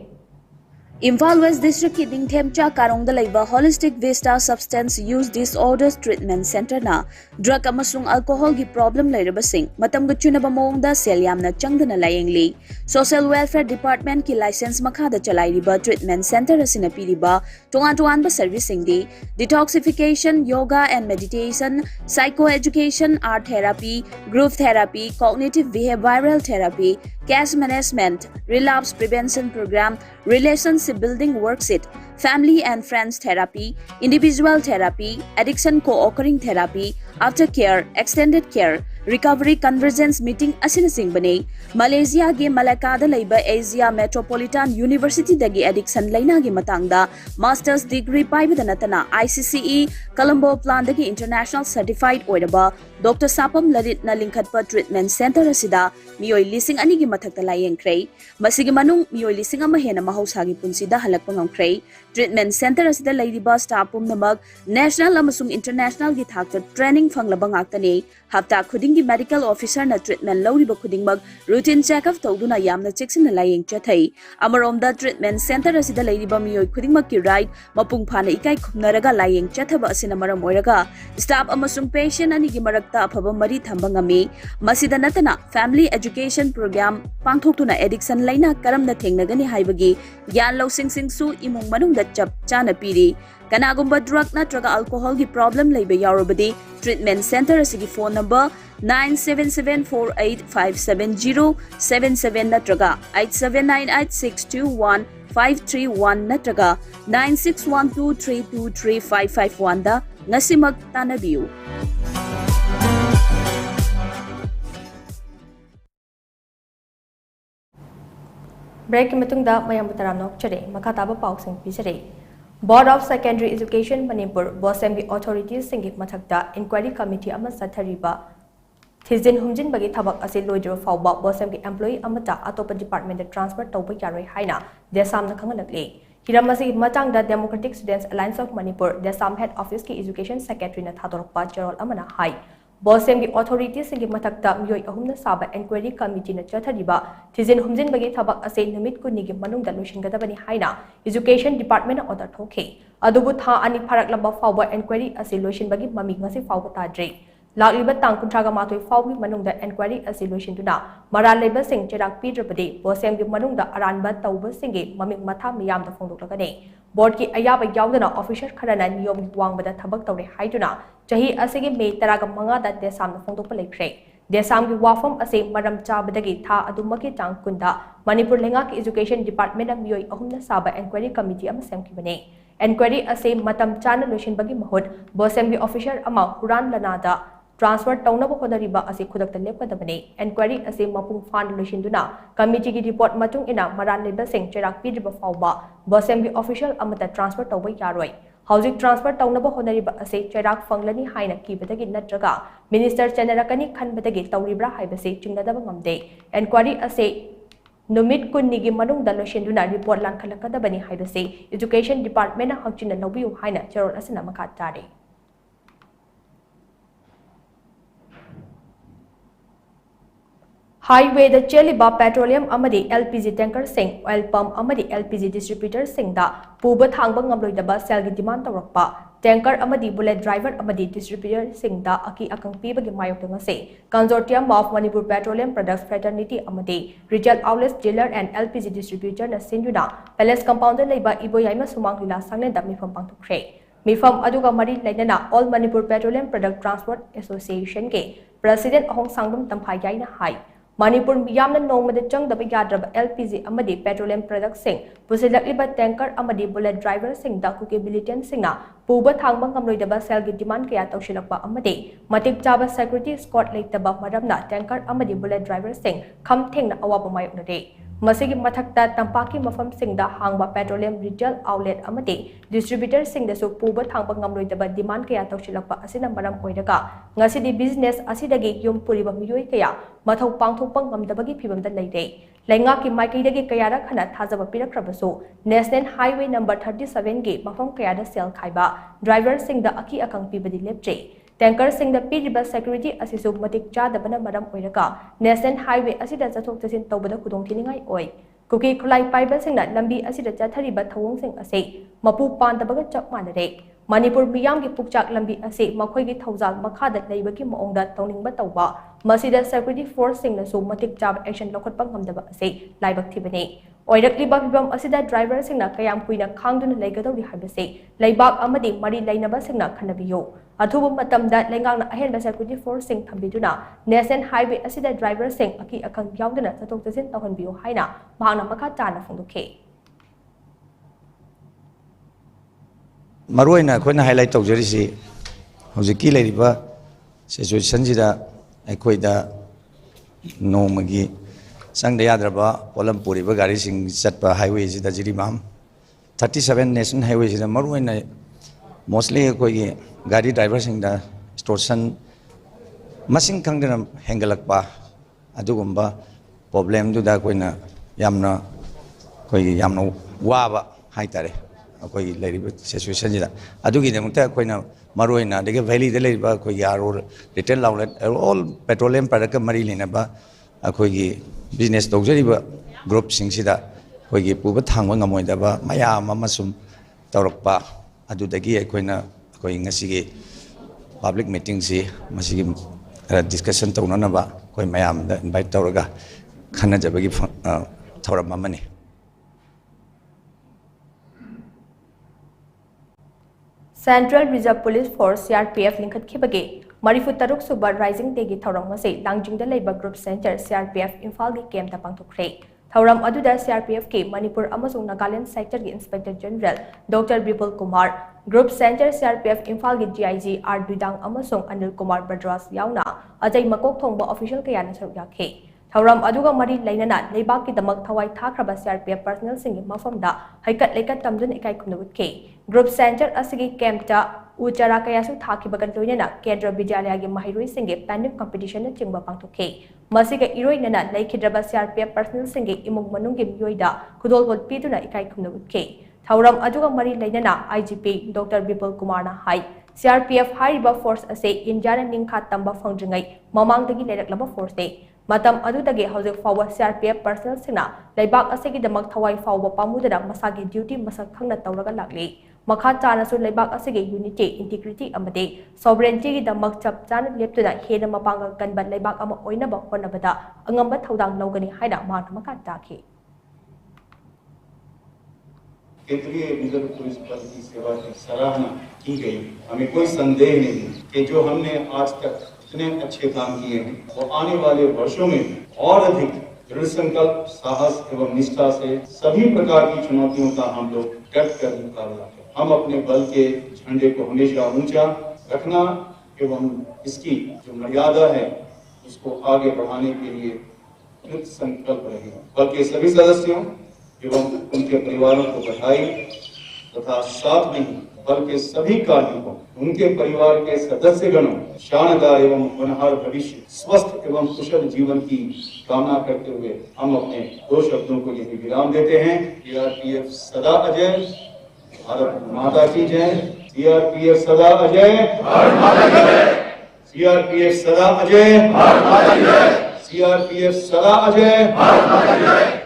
Imphal West District ki Ningthemcha Karongda laiba Holistic Vista Substance Use Disorders Treatment Center na drug amasung alcohol gi problem lairabasing matam gachunaba mawngda sel yamna changdana layengli Social Welfare Department ki license makhada chalairiba treatment center asina piriba tongan ba servicing di detoxification, yoga and meditation, psychoeducation, art therapy, group therapy, cognitive behavioral therapy, cash management, relapse prevention program, relationship building worksheet, family and friends therapy, individual therapy, addiction co-occurring therapy, aftercare, extended care, recovery convergence meeting asina singbane Malaysia ge Malacca da laiba Asia Metropolitan University dagi addiction laina ge matangda masters degree paibada natana ICCE Colombo plan dagi international certified oiraba Dr. Sapam Lalit na lingkhatpa treatment center asida miyoi lising ani gi mathakta layengkrei masigi manung miyoi lising ama hena mahausagi punsida halakpa ngamkrei treatment center asida laidiba staff pumnamak national amasung international gi thakta training fanglaba ngaktani hafta khudingi medical officer na treatment lawriba khudingmak routine check up tawduna yamna checksina layeng chathai amaromda treatment center asida laidiba miyoi khudingmak ki right mapung phana ikai khumnaraga layeng chathaba asina maram oiraga staff amasung patient ani gi marakta afaba mari thamba ngami masida natana family education program pangthoktuna addiction laina karamna thengnagani haibagi gyan losing singsu imung manungda chap chana piri kanagumba drug natraga alcohol gi problem leibe yarobadi treatment center asigi phone number 9774857077 natraga 8798621531 natraga 9612323551 da ngasimak tanabiu break matungda mayam taramnok chare makataba pausing pisare Board of Secondary Education Manipur Bosem authorities singi mathakta inquiry committee ama sathariba thizin humjin bagi thabak ase loidro fawba Bosem employee amata atopa department transfer tawba yaroi haina desam na khangalakle hiramasi matangda Democratic Students Alliance of Manipur desam head office ki education secretary na thadorpa charol amana hai Bosem authorities singi mathakta miyoi ahumna saba inquiry committee na chathariba thizin humjin bagi thabak ase numit kunni gi manungda loishingadabani haina education department na order thokhe adubu tha ani pharak lamba fawba inquiry ase loishinbagi mami ngasi fawba tadre lakliba tang kuntraga matoi fawgi manungda inquiry ase loishinduna maral leba sing cherak pidrabadi Bosem gi manungda aranba tawba singi mami matha miyam da fongdoklagane board ki ayaba yawdana officer kharana niyom gi wangbada thabak tawre haiduna chahi asigi May 15 da desam na fongdokpa lekre desam gi wafam ase maram chabadagi tha adumaki tang kunda Manipur lenga ki education department na miyoi ahumna saba inquiry committee ama semkibane inquiry ase matam chana loishinbagi mahut Bosem gi officer ama huran lanada transfer taunaba honariba ase khudakta lepkadabane inquiry ase mapung fan loishinduna committee gi report matung ina maran leba sing cherak pidriba fawba Bosem gi official amata transfer tawba yaroi Housing transfer taunaba honariba ase cherak fanglani haina kibadagi natraga minister chenarakani khanbadagi tawribra haibase chingnadaba ngamde inquiry ase numit kunnigi manungda loishinduna report lankhalakadabani haibase education department na hakchina lobiu haina charol asina makha tare Highway the Cheliba petroleum amadi LPG tanker sing oil pump amadi LPG distributor sing da puba thangba ngamloidaba selgi demand tawrakpa tanker amadi bullet driver amadi distributor sing da aki akang pibagi mayok ngase consortium of Manipur Petroleum Products Fraternity amadi retail outlets dealer and LPG distributor na sinjuna palace compound leiba iboyaima sumang lila sangne da mifam pangthokre mifam aduga mari lainana All Manipur Petroleum Product Transport Association ke president ahong sangbam tamphai yaina hai Manipur miyamna nongmada changdaba yadraba LPG amadi petroleum products sing pusilakliba tanker amadi bullet driver sing da kuke militant singna puba thangba ngamloidaba selgi demand kaya tawshilakpa amadi matik chaba security escort leitaba maramna tanker amadi bullet driver sing kham thengna awaba mayoknare masigi mathakta tampaki mafam singda hangba petroleum retail outlet amadi distributor singda su puba thangba ngamloidaba demand kaya tawshilakpa asina maram oiraga ngasidi business asidagi yum puriba miyoi kaya mathau pangthokpa ngamdabagi phibamda leire lainga ki maikaidagi kayara khana thajaba pirakrabasu national highway number 37 ge mafam kayada sel khaiba driver singda aki akang pibadi lepche tanker singda piriba security asisu matik chadabana maram oiraga national highway asida chathok chasin tawbada khudong thiningai oi kuki khulai paiba singna lambi asida chathariba thawong sing ase mapu pandabaga chak manare Manipur miyam gi pukchak lambi ase makhoi gi thaujal makhada leibagi maongda tawningba tawba masida security force singna su matik chab action lokhatpa ngamdaba ase laibak thibane oirakliba bibam asida driver singna kayam kuina khangduna leigadori habase leibak amadi mari leinaba singna khanabiyo athubu matamda lengangna ahenba security force sing thambiduna national highway asida driver sing aki akhang yauduna chatok chasin tawhanbiyo haina mahangna makha chana phongdukhe Maruina khona highlight tawjarisi hojiki leiriba situation jida ꯑꯩꯈꯣꯏꯗ ꯅꯣꯡꯃꯒꯤ ꯆꯪꯗ ꯌꯥꯗ꯭ꯔꯕ ꯄꯣꯠꯂꯝ ꯄꯨꯔꯤꯕ ꯒꯥꯔꯤꯁꯤꯡ ꯆꯠꯄ हाईवेꯁꯤꯗ Jiribam 37 national हाईवेꯁꯤꯗ ꯃꯔꯨꯑꯣꯏꯅ mostly ꯑꯩꯈꯣꯏꯒꯤ ꯒꯥꯔꯤ ꯗ꯭राइꯚꯔꯁꯤꯡꯗ extortion ꯃꯁꯤꯡ ꯈꯪꯗꯅ ꯍꯦꯟꯒꯠꯂꯛꯄ ꯑꯗꯨꯒꯨꯝꯕ ꯄ꯭ꯔꯣꯕ꯭ꯂꯦꯝꯗꯨꯗ ꯑꯩꯈꯣꯏꯅ ꯌꯥꯝꯅ ꯋꯥꯕ ꯍꯥꯏꯇꯥꯔꯦ ꯑꯩꯈꯣꯏꯒꯤ ꯂꯩꯔꯤꯕ ꯁꯤꯆꯨꯋꯦꯁꯟꯁꯤꯗ ꯑꯗꯨꯒꯤꯗꯃꯛꯇ ꯑꯩꯈꯣꯏꯅ ꯃꯔꯨꯑꯣꯏꯅ ꯑꯗꯒꯤ ꯚꯦꯂꯤꯗ ꯂꯩꯔꯤꯕ ꯑꯩꯈꯣꯏꯒꯤ ꯑꯥꯔꯑꯣ ꯔꯤꯇꯦꯜ ꯑꯥꯎꯠꯂꯦꯠ ꯑꯣꯜ ꯄꯦꯇ꯭ꯔꯣलिꯌꯝ ꯄ꯭ꯔꯗꯛꯀ ꯃꯔꯤ ꯂꯩꯅꯕ ꯑꯩꯈꯣꯏꯒꯤ ꯕꯤꯖꯤꯅꯦꯁ ꯇꯧꯖꯔꯤꯕ ꯒ꯭ꯔꯨꯞꯁꯤꯡꯁꯤꯗ ꯑꯩꯈꯣꯏꯒꯤ ꯄꯨꯕ ꯊꯥꯡꯕ ꯉꯝꯃꯣꯏꯗꯕ ꯃꯌꯥꯝ ꯑꯃ ꯁꯨꯝ ꯇꯧꯔꯛꯄ ꯑꯗꯨꯗꯒꯤ ꯑꯩꯈꯣꯏꯅ ꯑꯩꯈꯣꯏ ꯉꯁꯤꯒꯤ ꯄꯕ꯭ꯂꯤꯛ ꯃꯤꯇꯤꯡꯁꯤ ꯃꯁꯤꯒꯤ ꯗꯤꯁꯀꯁꯟ ꯇꯧꯅꯅꯕ ꯑꯩꯈꯣꯏ ꯃꯌꯥꯝꯗ ꯏꯟꯚꯥꯏꯠ ꯇꯧꯔꯒ ꯈꯟꯅꯖꯕꯒꯤ ꯊꯧꯔꯝ ꯑꯃꯅꯤ Central Reserve Police Force CRPF लिंखꯠखिबगे 43 सुबा राइजिंग डे की थौरम असे लांगजिंगदा लेबा ग्रुप सेंटर CRPF इम्फाल की कैम्प पांगथोखरे थौरम अदुदा CRPF के मणिपुर अमसुंग नागालैंड सेक्टर की inspector general doctor Vipul Kumar group centre CRPF Imphal की GIG आर दुदांग अमसुंग अनिल कुमार बद्रास यावना अजय मकोक थोंबा ऑफिशियल कयाना सरुक याखे थौरम अदुगा मरी लैनना लेबाक की दमक थवाई थाखरबा CRPF पर्सनल सिंग मफमदा हैकत लेकत तमदुन इकाई खुनबुतके ग्रुप सेंटर असगी कैम्पता उचारा कयासु थाखिबगन लोइनना केंद्र विद्यालय की महिरोई सिंगे पैनिक कंपटीशन चिंबा पांगथोखे मसिगे इरोइनना लैखिद्रबा CRPF पर्सनल सिंगे इमुंग मनुंगे मियोइदा खुदोलबोल पीदुना इकाई खुनबुतके थौरम अदुगा मरी लैनना IGP डॉक्टर विपुल कुमार ना हाई CRPF हाइरिबा फोर्स असे इंडिया निंखा तंबा फंगजिंगै ममांगदगी लेरकलबा फोर्स ने मतम अदुदगे हौजिक फावबा CRPF पर्सनल सिंगना लेबाक असेगी दमक थवाई फावबा पामुदना मसागी ड्यूटी मसक खंगना तौरगा लागले मखा चानासु लेबाक असेगी यूनिटी इंटीग्रिटी अमदे सॉवरेनिटी की दमक चप चाना लेप्तुना हेना मपांगल कनबा लेबाक अमा ओइनबा होनबदा अंगंबा थौदांग लौगनी हाइना मार्क मखा ताखे केंद्रीय रिजर्व पुलिस बल की सेवा की सराहना की गई। हमें कोई संदेह नहीं कि जो हमने आज तक इतने अच्छे काम किए हैं वो आने वाले वर्षों में और अधिक दृढ़ संकल्प, साहस एवं निष्ठा से सभी प्रकार की चुनौतियों का हम लोग डट कर मुकाबला करें। हम अपने बल के झंडे को हमेशा ऊंचा रखना एवं इसकी जो मर्यादा है उसको आगे बढ़ाने के लिए कृत संकल्प रहेगा। बल के सभी सदस्यों एवं उनके परिवारों को बधाई तथा साथ में बल के सभी कार्मिकों, उनके परिवार के सदस्यगणों शानदार एवं होनहार भविष्य, स्वस्थ एवं कुशल जीवन की कामना करते हुए हम अपने 2 शब्दों को यही विराम देते हैं। CRPF सदा अजय, भारत माता की जय। CRPF सदा अजय, भारत माता की जय। CRPF सदा अजय, भारत माता की जय। CRPF सदा अजय, भारत माता की जय।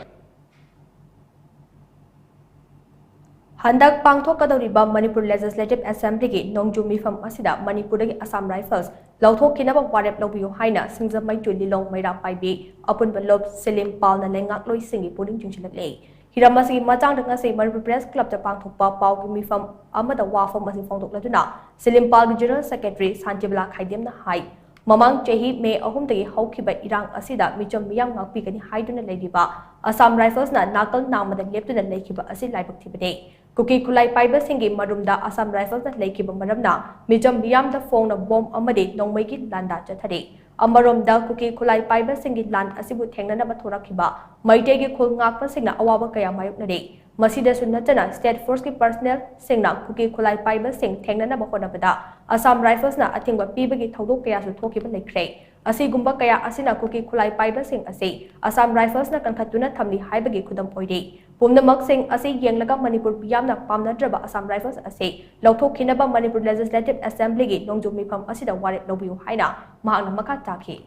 हंदक पांगथोकदौरिबा मणिपुर लेजिस्लेटिव असेंबली की नोंजू मिफम असिदा मणिपुर की असम राइफल्स लौथोखिनबा वारेप लौबियो हाइना सिंगजमैतु लिलोंग मैरा पाइबी अपुनबा लोब सिलिम पालना लेंगाकलोई सिंगी पुलिंग जुंचिलकले हिरमसी मचांग ngasi मणिपुर प्रेस क्लब ता पांगथोकपा पाउगी मिफम अमदा वाफम मसि फोंदोकलदुना सिलिम पाल की जनरल सेक्रेटरी सांजिबला खाइदेमना हाई ममांग चेही मे अहुमदगी हौखिबा इरांग असिदा मिचम मियाम ngakpigani हाइदुना लेदिबा असम राइफल्स ना नाकल नामदा लेप्तुना लेखिबा असि लाइबक्थिबने कुकी खुलाई पाइबा सिंगी मरुमदा असम राइफल्स ना लेखिबा मरमना मिचम मियामदा फोंगना बॉम्ब अमदे नोंमैगी लांदा चथरे अमरोमदा कुकी खुलाई पाइबा सिंगी लान असिबु थेंगनबा थोरखिबा मैटेगी खुल ngakpa सिंगना अवाबा कया मायुकनरे मसीदसु नचना स्टेट फोर्स की पर्सनल सिंगना कुकी खुलाई पाइबा सिंग थेंगनबा होनबदा असम राइफल्स ना अथिंगबा पीबगी थौदोक कयासु थोखिबा लेख्रे असिगुम्बा कया असिना कुकी खुलाई पाइबा सिंग असे असम राइफल्स ना कंखतुना थमली हाइबगी खुदम ओइरे पुमनमक सिंग असे येंगलगा मणिपुर यामना पामनद्रबा असम राइफल्स असे लौथोखिनबा मणिपुर लेजिस्लेटिव असेंबली की नोंजू मिफम असिदा वारेप लौबियो हाइना महांगना मखा ताखे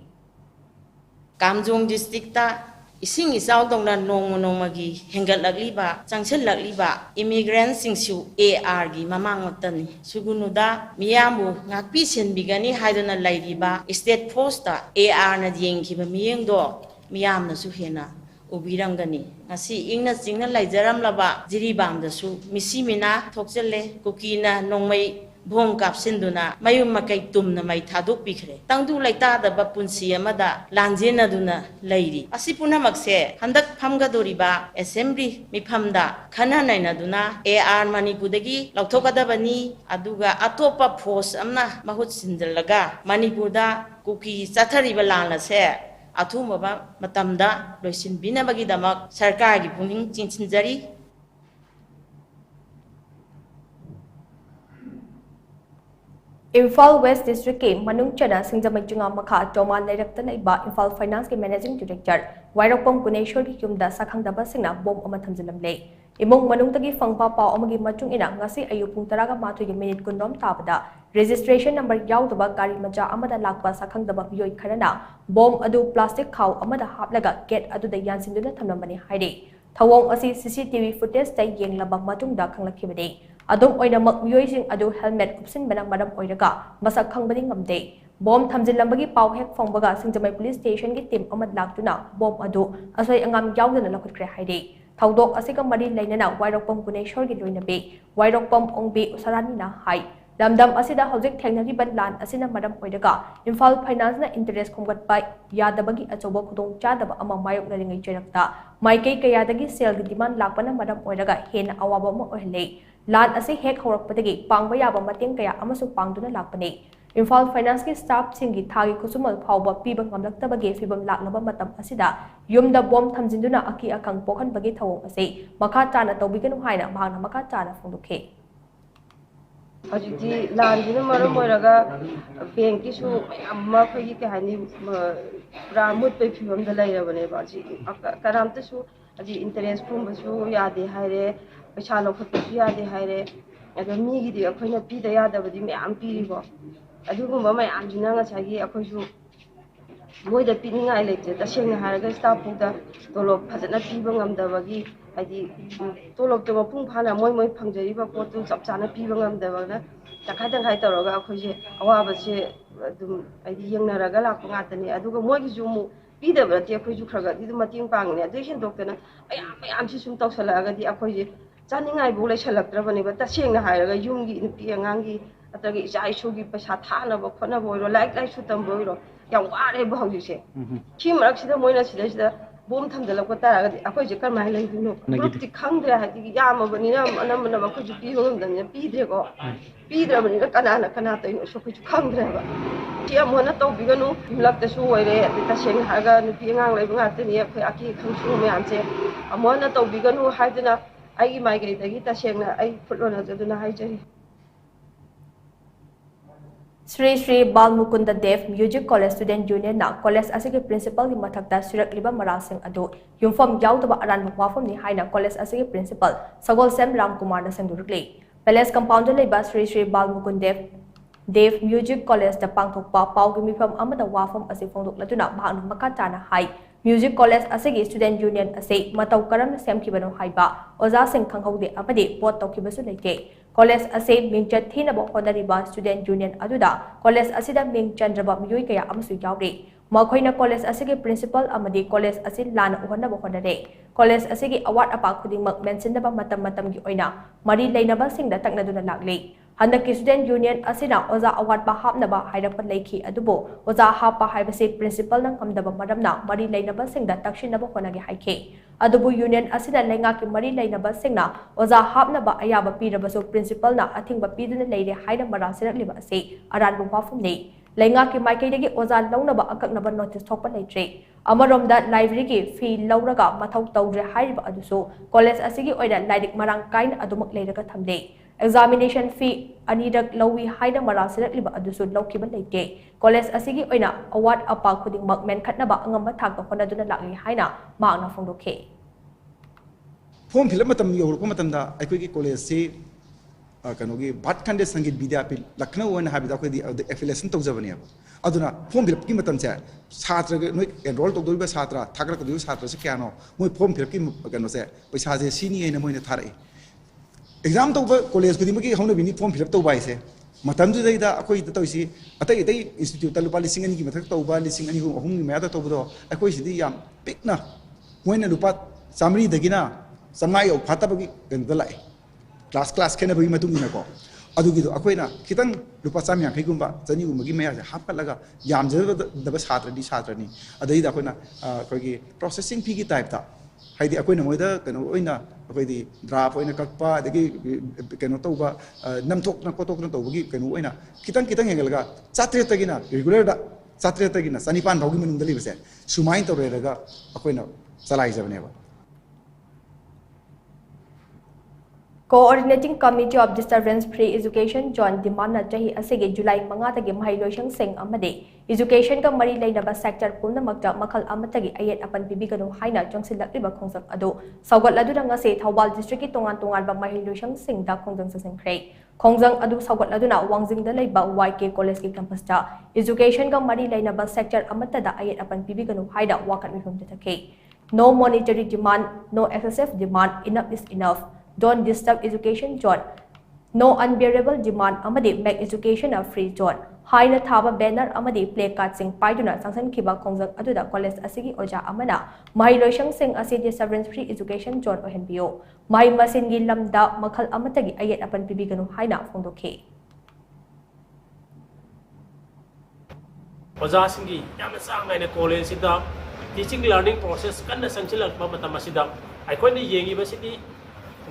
कामजोंग डिस्ट्रिक्ट इसिंग इचाव दौना नोंम नोंमगी हेंगलगलीबा चंगसलगलीबा इमिग्रेंट सिंगसु AR की ममांगतनी सुगुनुदा मियामु ngakpi senbigani haidona laidiba state force ta AR na yengkiba miyengdo miyamna su hena ubirangani ngasi ingna jingna laijaram laba jiribam da su misimina thokjelle kukina nongmai भोंग कापसिंदुना मयुम मकई तुमना मै थादुक पिखरे तंगदु लैतादबा पुंसी अमदा लांजेनदुना Larry असि पुनमकसे हंदक फमगदोरिबा assembly मिफमदा खना नैनादुना AR मणिपुरदगी लौथोकदबनी अदुगा अतोपा force अमना महुत सिंदलगा मणिपुरदा कुकी चथरिबा लानसे अथुमबा मतमदा लोइसिनबिनबगीदमक सरकारगी पुनिंग चिंचिनजरी Imphal West District के मनुंग चना सिंजमई जुंगा मखा चौमान लेरक्तन इबा इम्फाल फाइनेंस के मैनेजिंग डायरेक्टर वायरकपम गुनेश्वर की युमदा सखंगदबा सिंगना बोम अमा थमजिलमले इमुंग मनुंगतगी फंगपा पाव अमगी मचुंग इना ngasi ayu pung 12 minute kundom tabada registration number yaudaba gari macha amada lakpa sakhangdaba miyoi kharana bom adu plastic khaw amada haplaga gate adu da yansinduna thamnamani haide thawong asi CCTV footage tai yenglaba matungda khanglakibade adom oina mak miyoi adu helmet upsin banang madam oiraga masak khangbani ngamde bom thamjilambagi paw hek phongbaga singjamai police station gi team amad laktuna bom adu asoi angam yaudana lakutkre haide Thaudok asiga mari lainana wairokpam Guneshwar gi loinabe wairokpam ongbe usarani na hai lamdam asida hojik thengnari ban lan asina madam oidaga Imphal Finance na interest khomgat pai yadabagi achoba khudong chadaba ama mayok na ringai cherakta maikai kayadagi sale gi demand lakpana madam oidaga hena awaba ma ohle lan asi hek horakpadagi pangba yaba mateng kaya amasu pangduna lakpane Imphal Finance ki staff singi thagi kusumal phawba piba ngamlaktabagi fibam laklaba matam asida yumda bom thamjinduna aki akang pokhan bagi thawong ase makha chana tawbiganu haina mahna makha chana phongdukhe Ajiti landina maram moiraga bank ki su amma phagi ke hani ramut pe phibam da lairabane ba ji karamta su aji interest phum su yade haire paisa lokhat su yade haire aga mi gi di akhoina pi da yada badi me am pi ribo adugumba mai amjina nga sagi akhoisu moida pininga electe tashenga haraga staff puda tolop phajana piba ngamdabagi hadi tolop to pung phana moi phangjari ba potu chapchana piba ngamdabagna takhai toroga akhoise awaba se dum hadi yengnaraga lakpa ngatani aduga moi gi jumu pidaba te akhoisu khraga di mating pangne adu hen doktana ayam si sum tawsalaga di akhoise chaningai bo leisalaktrabani ba tashenga haraga yumgi nupi angangi atagi jai shogi paisa thana ba khona boiro like su tam boiro yang ware ba hauji se chimrak sida moina sida bom thamdala ko tara ga akoi je kar mai lai dino ti khangdra ha ti yama bani na anam na ko ju pi ngam dan ya pi de ko pi dra bani kana tai no so ko ju khangdra ba ti amona to bi ganu lak ta su wai re ta seng ha ga nu pi ngang lai ba ta ni khoi aki khang su me am se amona to bi ganu ha dina ai mai ga ta gi ta seng na ai phutlo na jaduna hai jari Sri Sri Balmukunda Dev Music College Student Union na college asige principal gi mathakta sirak liba marasing adu yumfam yaudaba aran wafam ni haina college asige principal Sagol Sem Ram Kumar na sendurikle Palace compound liba Sri Sri Balmukunda Dev Music College da pangthokpa pau gi mifam amada wafam ase phongdok laduna bhang makata na hai Music College asige student union ase matau karam semkhibano haiba oza sing khanghaude amade pot tawkibasu leite College ase mingchat thinaba honariba student union aduda college asida ming chandraba miyoi kaya amasu yawre makhoina college asige principal amadi college asin lana uhannaba honare college asige award apa khudingmak mentionaba matam gi oina mari leinaba singda taknaduna lagle handaki student union asina oza award ba hapnaba hairapa leikhi adubo oza hapa haibase principal nang kamdaba maramna mari leinaba singda takshinaba honage haike adubu union asina lenga ki mari leinaba singna oza hapnaba ayaba pirabasu principal na athingba piduna leire haina mara sirakliba ase aranbu wafumne lenga ki maikaidagi oza launaba akaknaba notice thokpa leitre amaromda library ki fee lauraga mathau tawre hairiba adusu college asigi oina lairik marang kain adumak leiraga thamde examination fee anirak lawi haina mara sirakliba adusu laukiba leite college asigi oina award apa khudingmak men khatnaba angamba thakta honaduna lakli haina maakna phongdokhe form fill up matam yorko matamda aikoi ki college se kanogi bhat khande sangit vidyapit lakhnaw wana habida ko di affiliation tawjabani aduna form fill up ki matam se chhatra noi enroll to doiba chhatra thakra ko doiba chhatra se kyano moi form fill up ki kano se paisa se sini ena moi na thare exam to college ko dimaki hauna bini form fill up to bai se matam ju da akoi ta toisi atai institute ta lupa lising ani ki mathak to ba lising ani hum ni ma ta to do akoi sidi yam pikna moi na lupa samri dagina samai o phata bagi gan dalai class kena bagi matung ina ko अदुगिदो अखोइना खितंग लुपा चाम यांखैगुम्बा चनिगुम्बगी मया से हापकलगा यामजदब सात्रदी सात्रनी अदैदा अखोइना अखोइगी processing fee की type ता हाइदि अखोइना मोइदा कनो ओइना अखोइदी draft ओइना कक्पा अदगी कनो तौबा नमथोकना कोतोकना तौबगी कनो ओइना खितंग खितंग हेंगलगा चात्रे तगिना regular दा चात्रे तगिना सनिपान भाउगी मनुंग दलिबसे सुमाइन तौरेरगा अखोइना चलाई जबनेबा Coordinating Committee of Disturbance-Free Education John Dimana Jahi Asigi July Mangatagi Mahiloishang Singh Amade Education ka mari lainaba sector punamakta makhal amatagi ayat apan bibigano haina jongsilakliba khongsak ado saugatladuna ngase Thawbal District ki tongan ba Mahiloishang Singh da khongjang sasengkhre khongjang adu saugatladuna Wangjing da leiba YK College ki campus ta education ka mari lainaba sector amata da ayat apan bibigano haida wakat mifam take no monetary demand, no excessive demand, enough is enough. Don't disturb education zone. No unbearable demand amadi make education a free zone. Haina thaba banner amadi play card sing paiduna sangsan kiba khongjang aduda college asigi oja amana Mahiloishang Singh asidi sovereign free education zone ohenbio. Mahi masin gi lamda makhal amatagi ayat apan bibiganu haina phongdokhe. Oja singi yamna sangaina college sida teaching learning process kanna sangchilakba matam asida aikoi yengi basidi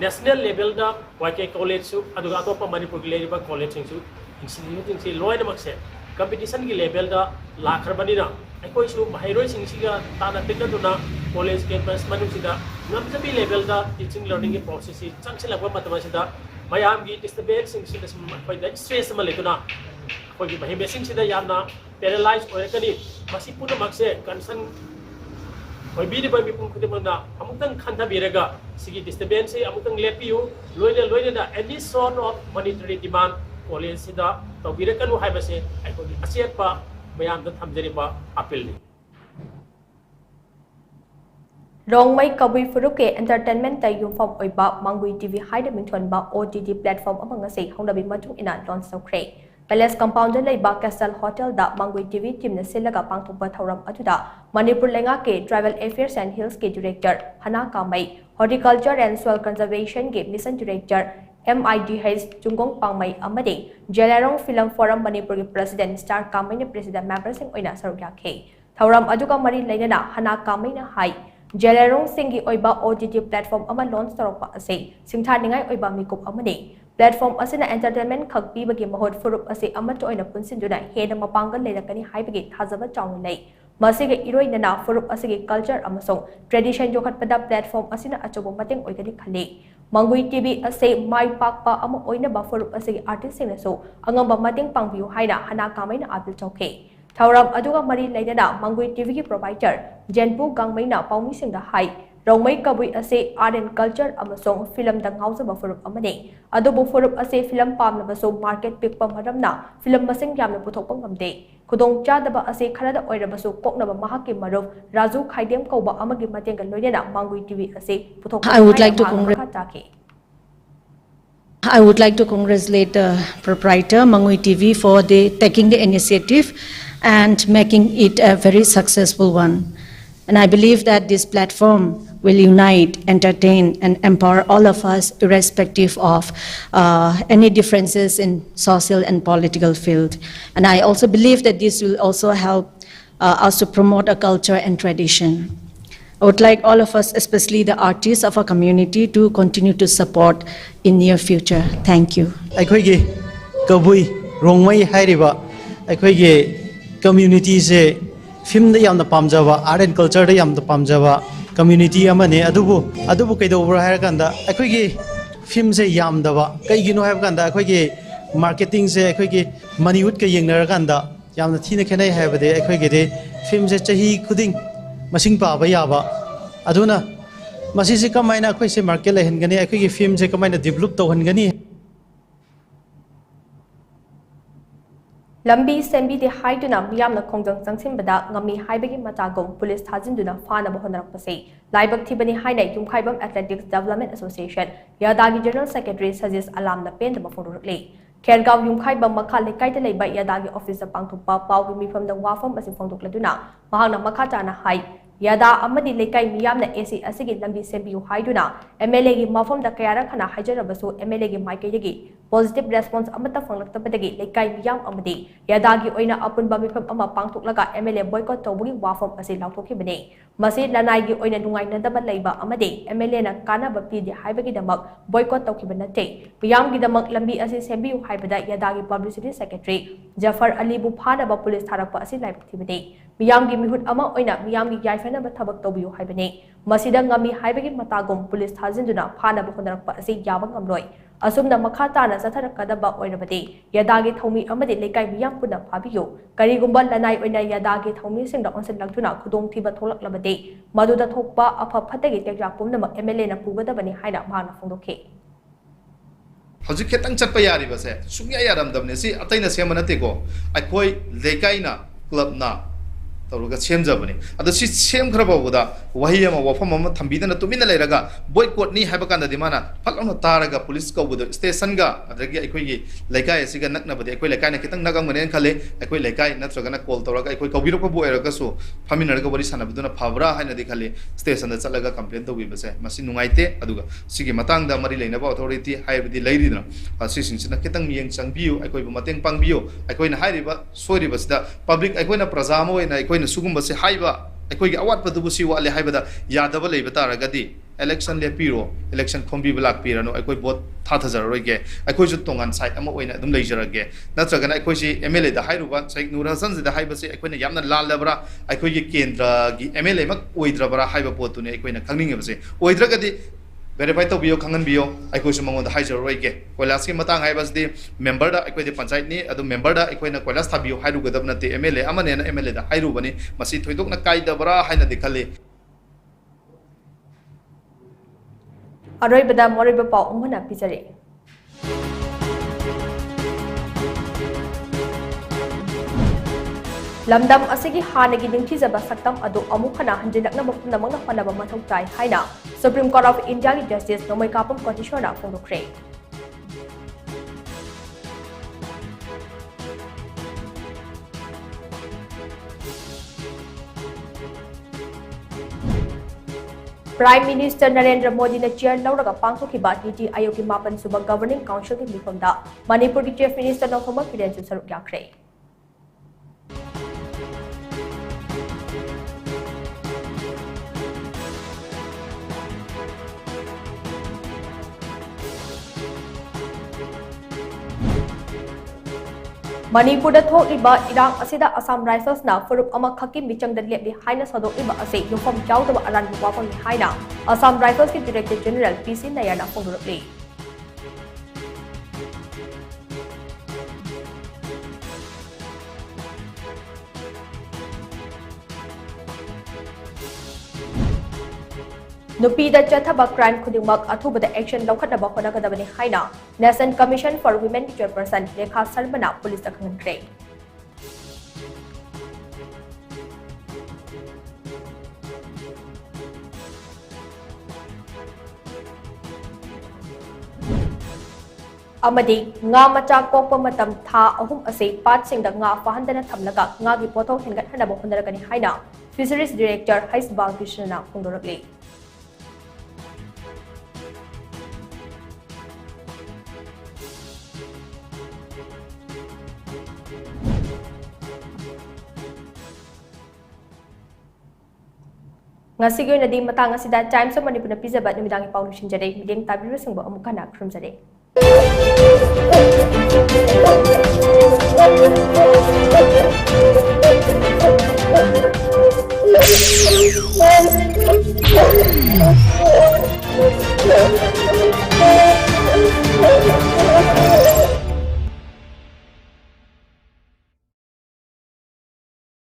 national level da YK college su aduga atopa Manipur gi leriba college sing su institute sing loina makse competition gi level da lakharbani na aikoi su mahairoi sing siga tana tekaduna college campus manu sida ngamjabi level da teaching learning gi process si changchilakba matam asida mayam gi disturbance sing sida koi da stress ma letuna koi gi mahime sing sida yamna paralyzed oirakani masi puna makse concern Koi bidi ba mi pun kudemana amutang khanta biraga sigi disturbance amutang lepiu loina da any sort of monetary demand college sida to birakanu haibase ai ko asiat pa mayam da thamjari ba appeal ni Rongmai Kabui Furuke Entertainment tay yumfam oiba Mangui TV haida mingthon ba OTT platform amang ase hongdabi matung ina launch sokre Palace Compound leiba Castle Hotel da Mangui TV team na silaga pangthokba thauram aduda Manipur lenga ke Travel Affairs and Hills ke Director Hana Kamai Horticulture and Soil Conservation ke Mission Director MIDH Chungong Pangmai amade Jelarong Film Forum Manipur ke President Star Kamai ne President member sing oina sarukya khe thauram aduga mari lainana Hana Kamai na hai Jelarong singi oiba OTT platform ama launch tarokpa ase singthaningai oiba mikup amane platform asina entertainment khakpi bagi mahot furup ase amato oina punsinduna hena mapangal leirakani haibagi thajaba chaung nei masige iroi nana furup asige culture amasong tradition jokhatpada platform asina achobo mateng oigani khale Mangui TV ase mai pakpa ama oina ba furup asige artist sing so angamba mateng pangbiu haina Hana Kamai na apil chokhe Thauram aduga mari lainana Mangui TV ki provider Jenpu Gangmai na paumi sing da hai Rongmai Kabui ase art and culture amasong film da ngaujaba furup amane adubu furup ase film pamnabaso market pikpa maramna film masing yamna puthokpa ngamde khudong chadaba ase kharada oirabaso koknaba mahaki maruf Raju Khaidem kauba amagi matenga loinena Mangui TV ase puthokpa I would like to congratulate the proprietor Mangui TV for taking the initiative and making it a very successful one. And I believe that this platform will unite, entertain, and empower all of us, irrespective of any differences in social and political field. And I also believe that this will also help us to promote a culture and tradition. I would like all of us, especially the artists of our community, to continue to support in near future. Thank you. Aikoigi Kabui Rongmai hairiba aikoigi community se film da yamna pamjaba art and culture da yamna pamjaba community amane adubu kaidobra hairkanda aikoigi film se yamdaba kaigino hairkanda aikoigi marketing se aikoigi Maniwood ka yengnarakanda yamna thina khenai haibade aikoigi de film se chahi khuding masing paaba yaba aduna masi se kamaina akhoi se market la hengani akhoi gi film se kamaina develop to hengani Lambi sembi de haiduna miyamna khongjang changsinbada ngami haibagi matagom police thajinduna fana bahonarapase laibak thibani hainai yumkhaibam Athletics Development Association yadagi General Secretary Suggest Alamna penda bafurukle Khergaw yumkhaibam makha lekai de leiba yadagi office pangthokpa pawgi mifamda wafam asi phongdokladuna mahakna makha na hai Yada amadi lekai miyamna AC asigi lambi sembi haiduna MLA gi mafam da kayara khana hajarabasu MLA gi maikayagi positive response amata fanglaktabadagi lekai miyam amadi yadagi oina apunba mifam ama pangthuklaga MLA boycott tawbugi wafam ase lauthokibani masi lanai gi oina nungainadaba leiba amadi MLA na kanaba pidi haibagi damak boycott tawkibana te miyam gi damak lambi ase sembiu haibada yadagi publicity secretary Jafar Ali bu phanaba police tharakpa ase laibthibani miyam gi mihut ama oina miyam gi yaifana ba thabak tawbiu haibani masida ngami haibagi matagum police thajinduna phanaba honarakpa ase yabang amloi asumna makata na satharakadaba oirabadi yadagi thomi amadi lekai miyam puna phabiyo karigumba lanai oina yadagi thomi singda onsen lagtuna khudong thiba tholaklabadi maduda thokpa apha phatagi tekja pumna MLA na pugadabani haina bhana phongdokhe हौजिक खेतंग चटपा यारिबसे सुंया यारमदबने सि अतैना सेमनतेको अखोय लेकाइना क्लबना तौरगा सेमजबने अदो सि सेमखरबावदा वही अमा वफम अमा थंबिदना तुमिना लेरगा boycott नि हाइबा कांदा दिमाना फकलनो तारगा police कौबदो स्टेशनगा अदरगी अखोयगी लेकाइ सिगा नकनबदे अखोय लेकाइना खितंग नगमने खले अखोय लेकाइ नत्रगना call तौरगा अखोय कौबिरको बोयरगसु फमिनरगा बरि सानबदुना फाबरा हाइना दिखले स्टेशन दा चलगा कंप्लेन तौबिबसे मसि नुंगाइते अदुगा सिगी मतंगदा मरि लेनबा अथॉरिटी हाइबदि लेरिदिना सिसिंसिना खितंग मियंग चंगबियो अखोयबु मतेंग पांगबियो अखोयना हाइरिबा सोरिबसदा पब्लिक अखोयना प्रजामो होइना अखोयना सुगुंबसे हाइबा अखोयगी अवाटपदुबुसि वाले हाइबदा यादबा लेबा तारगदि election lepiro election khombi black pirano akoi bot thathajaroige akoi ju tongan side ama oina dum leijarage natragana akoi si MLA da hairuba Sheikh Nur Hasan da haibase akoi na yamna lal labra akoi gi kendra gi MLA mak oidrabra haiba potune akoi na khangningebase oidragadi verify to biyo khangan biyo akoi su mangon da haijaroige koilas ki matang haibas di member da akoi de panchayat ni adu member da akoi na koilas thabiyo hairu gadab na te MLA amane na MLA da hairu bani masi thoidok na kaidabra haina dikhale Aroibada moriba pau umhana pizare lamdam asigi hanagi ningthizaba saktam adu amukhana hanjinakna mapna mangna phanaba mathau tai haina Supreme Court of India gi Justice Nomai Kapam Kotishona phongdokre Prime Minister Narendra Modi na chair lauraga pangthokhiba Niti Aayog ki 8 suba Governing Council ki mifamda Manipur ki Chief Minister Nothoma Kirenchu saruk yakre Manipur da thokliba irang asida Assam Rifles na furup ama khaki michang da lepli haina sadokliba ase yufam chawdaba aran wafam ni haina Assam Rifles ki Director General PC Nayar na phongdorokli Nupi da chathaba crime khudingmak athubada action laukhatnaba honagadabani haina National Commission for Women Chairperson Rekha Sarmana police da khangre amadi nga macha kokpa matam tha ahum ase pat singda nga fahandana thamlaga nga gi pothok hengat hanaba honaragani haina Fisheries Director Hais Balkrishna phongdorokli Ngasigi na di matang asida Times of Manipur na pizaba numidang ipau nusinjare mideng tabiru singbo amukana krumjare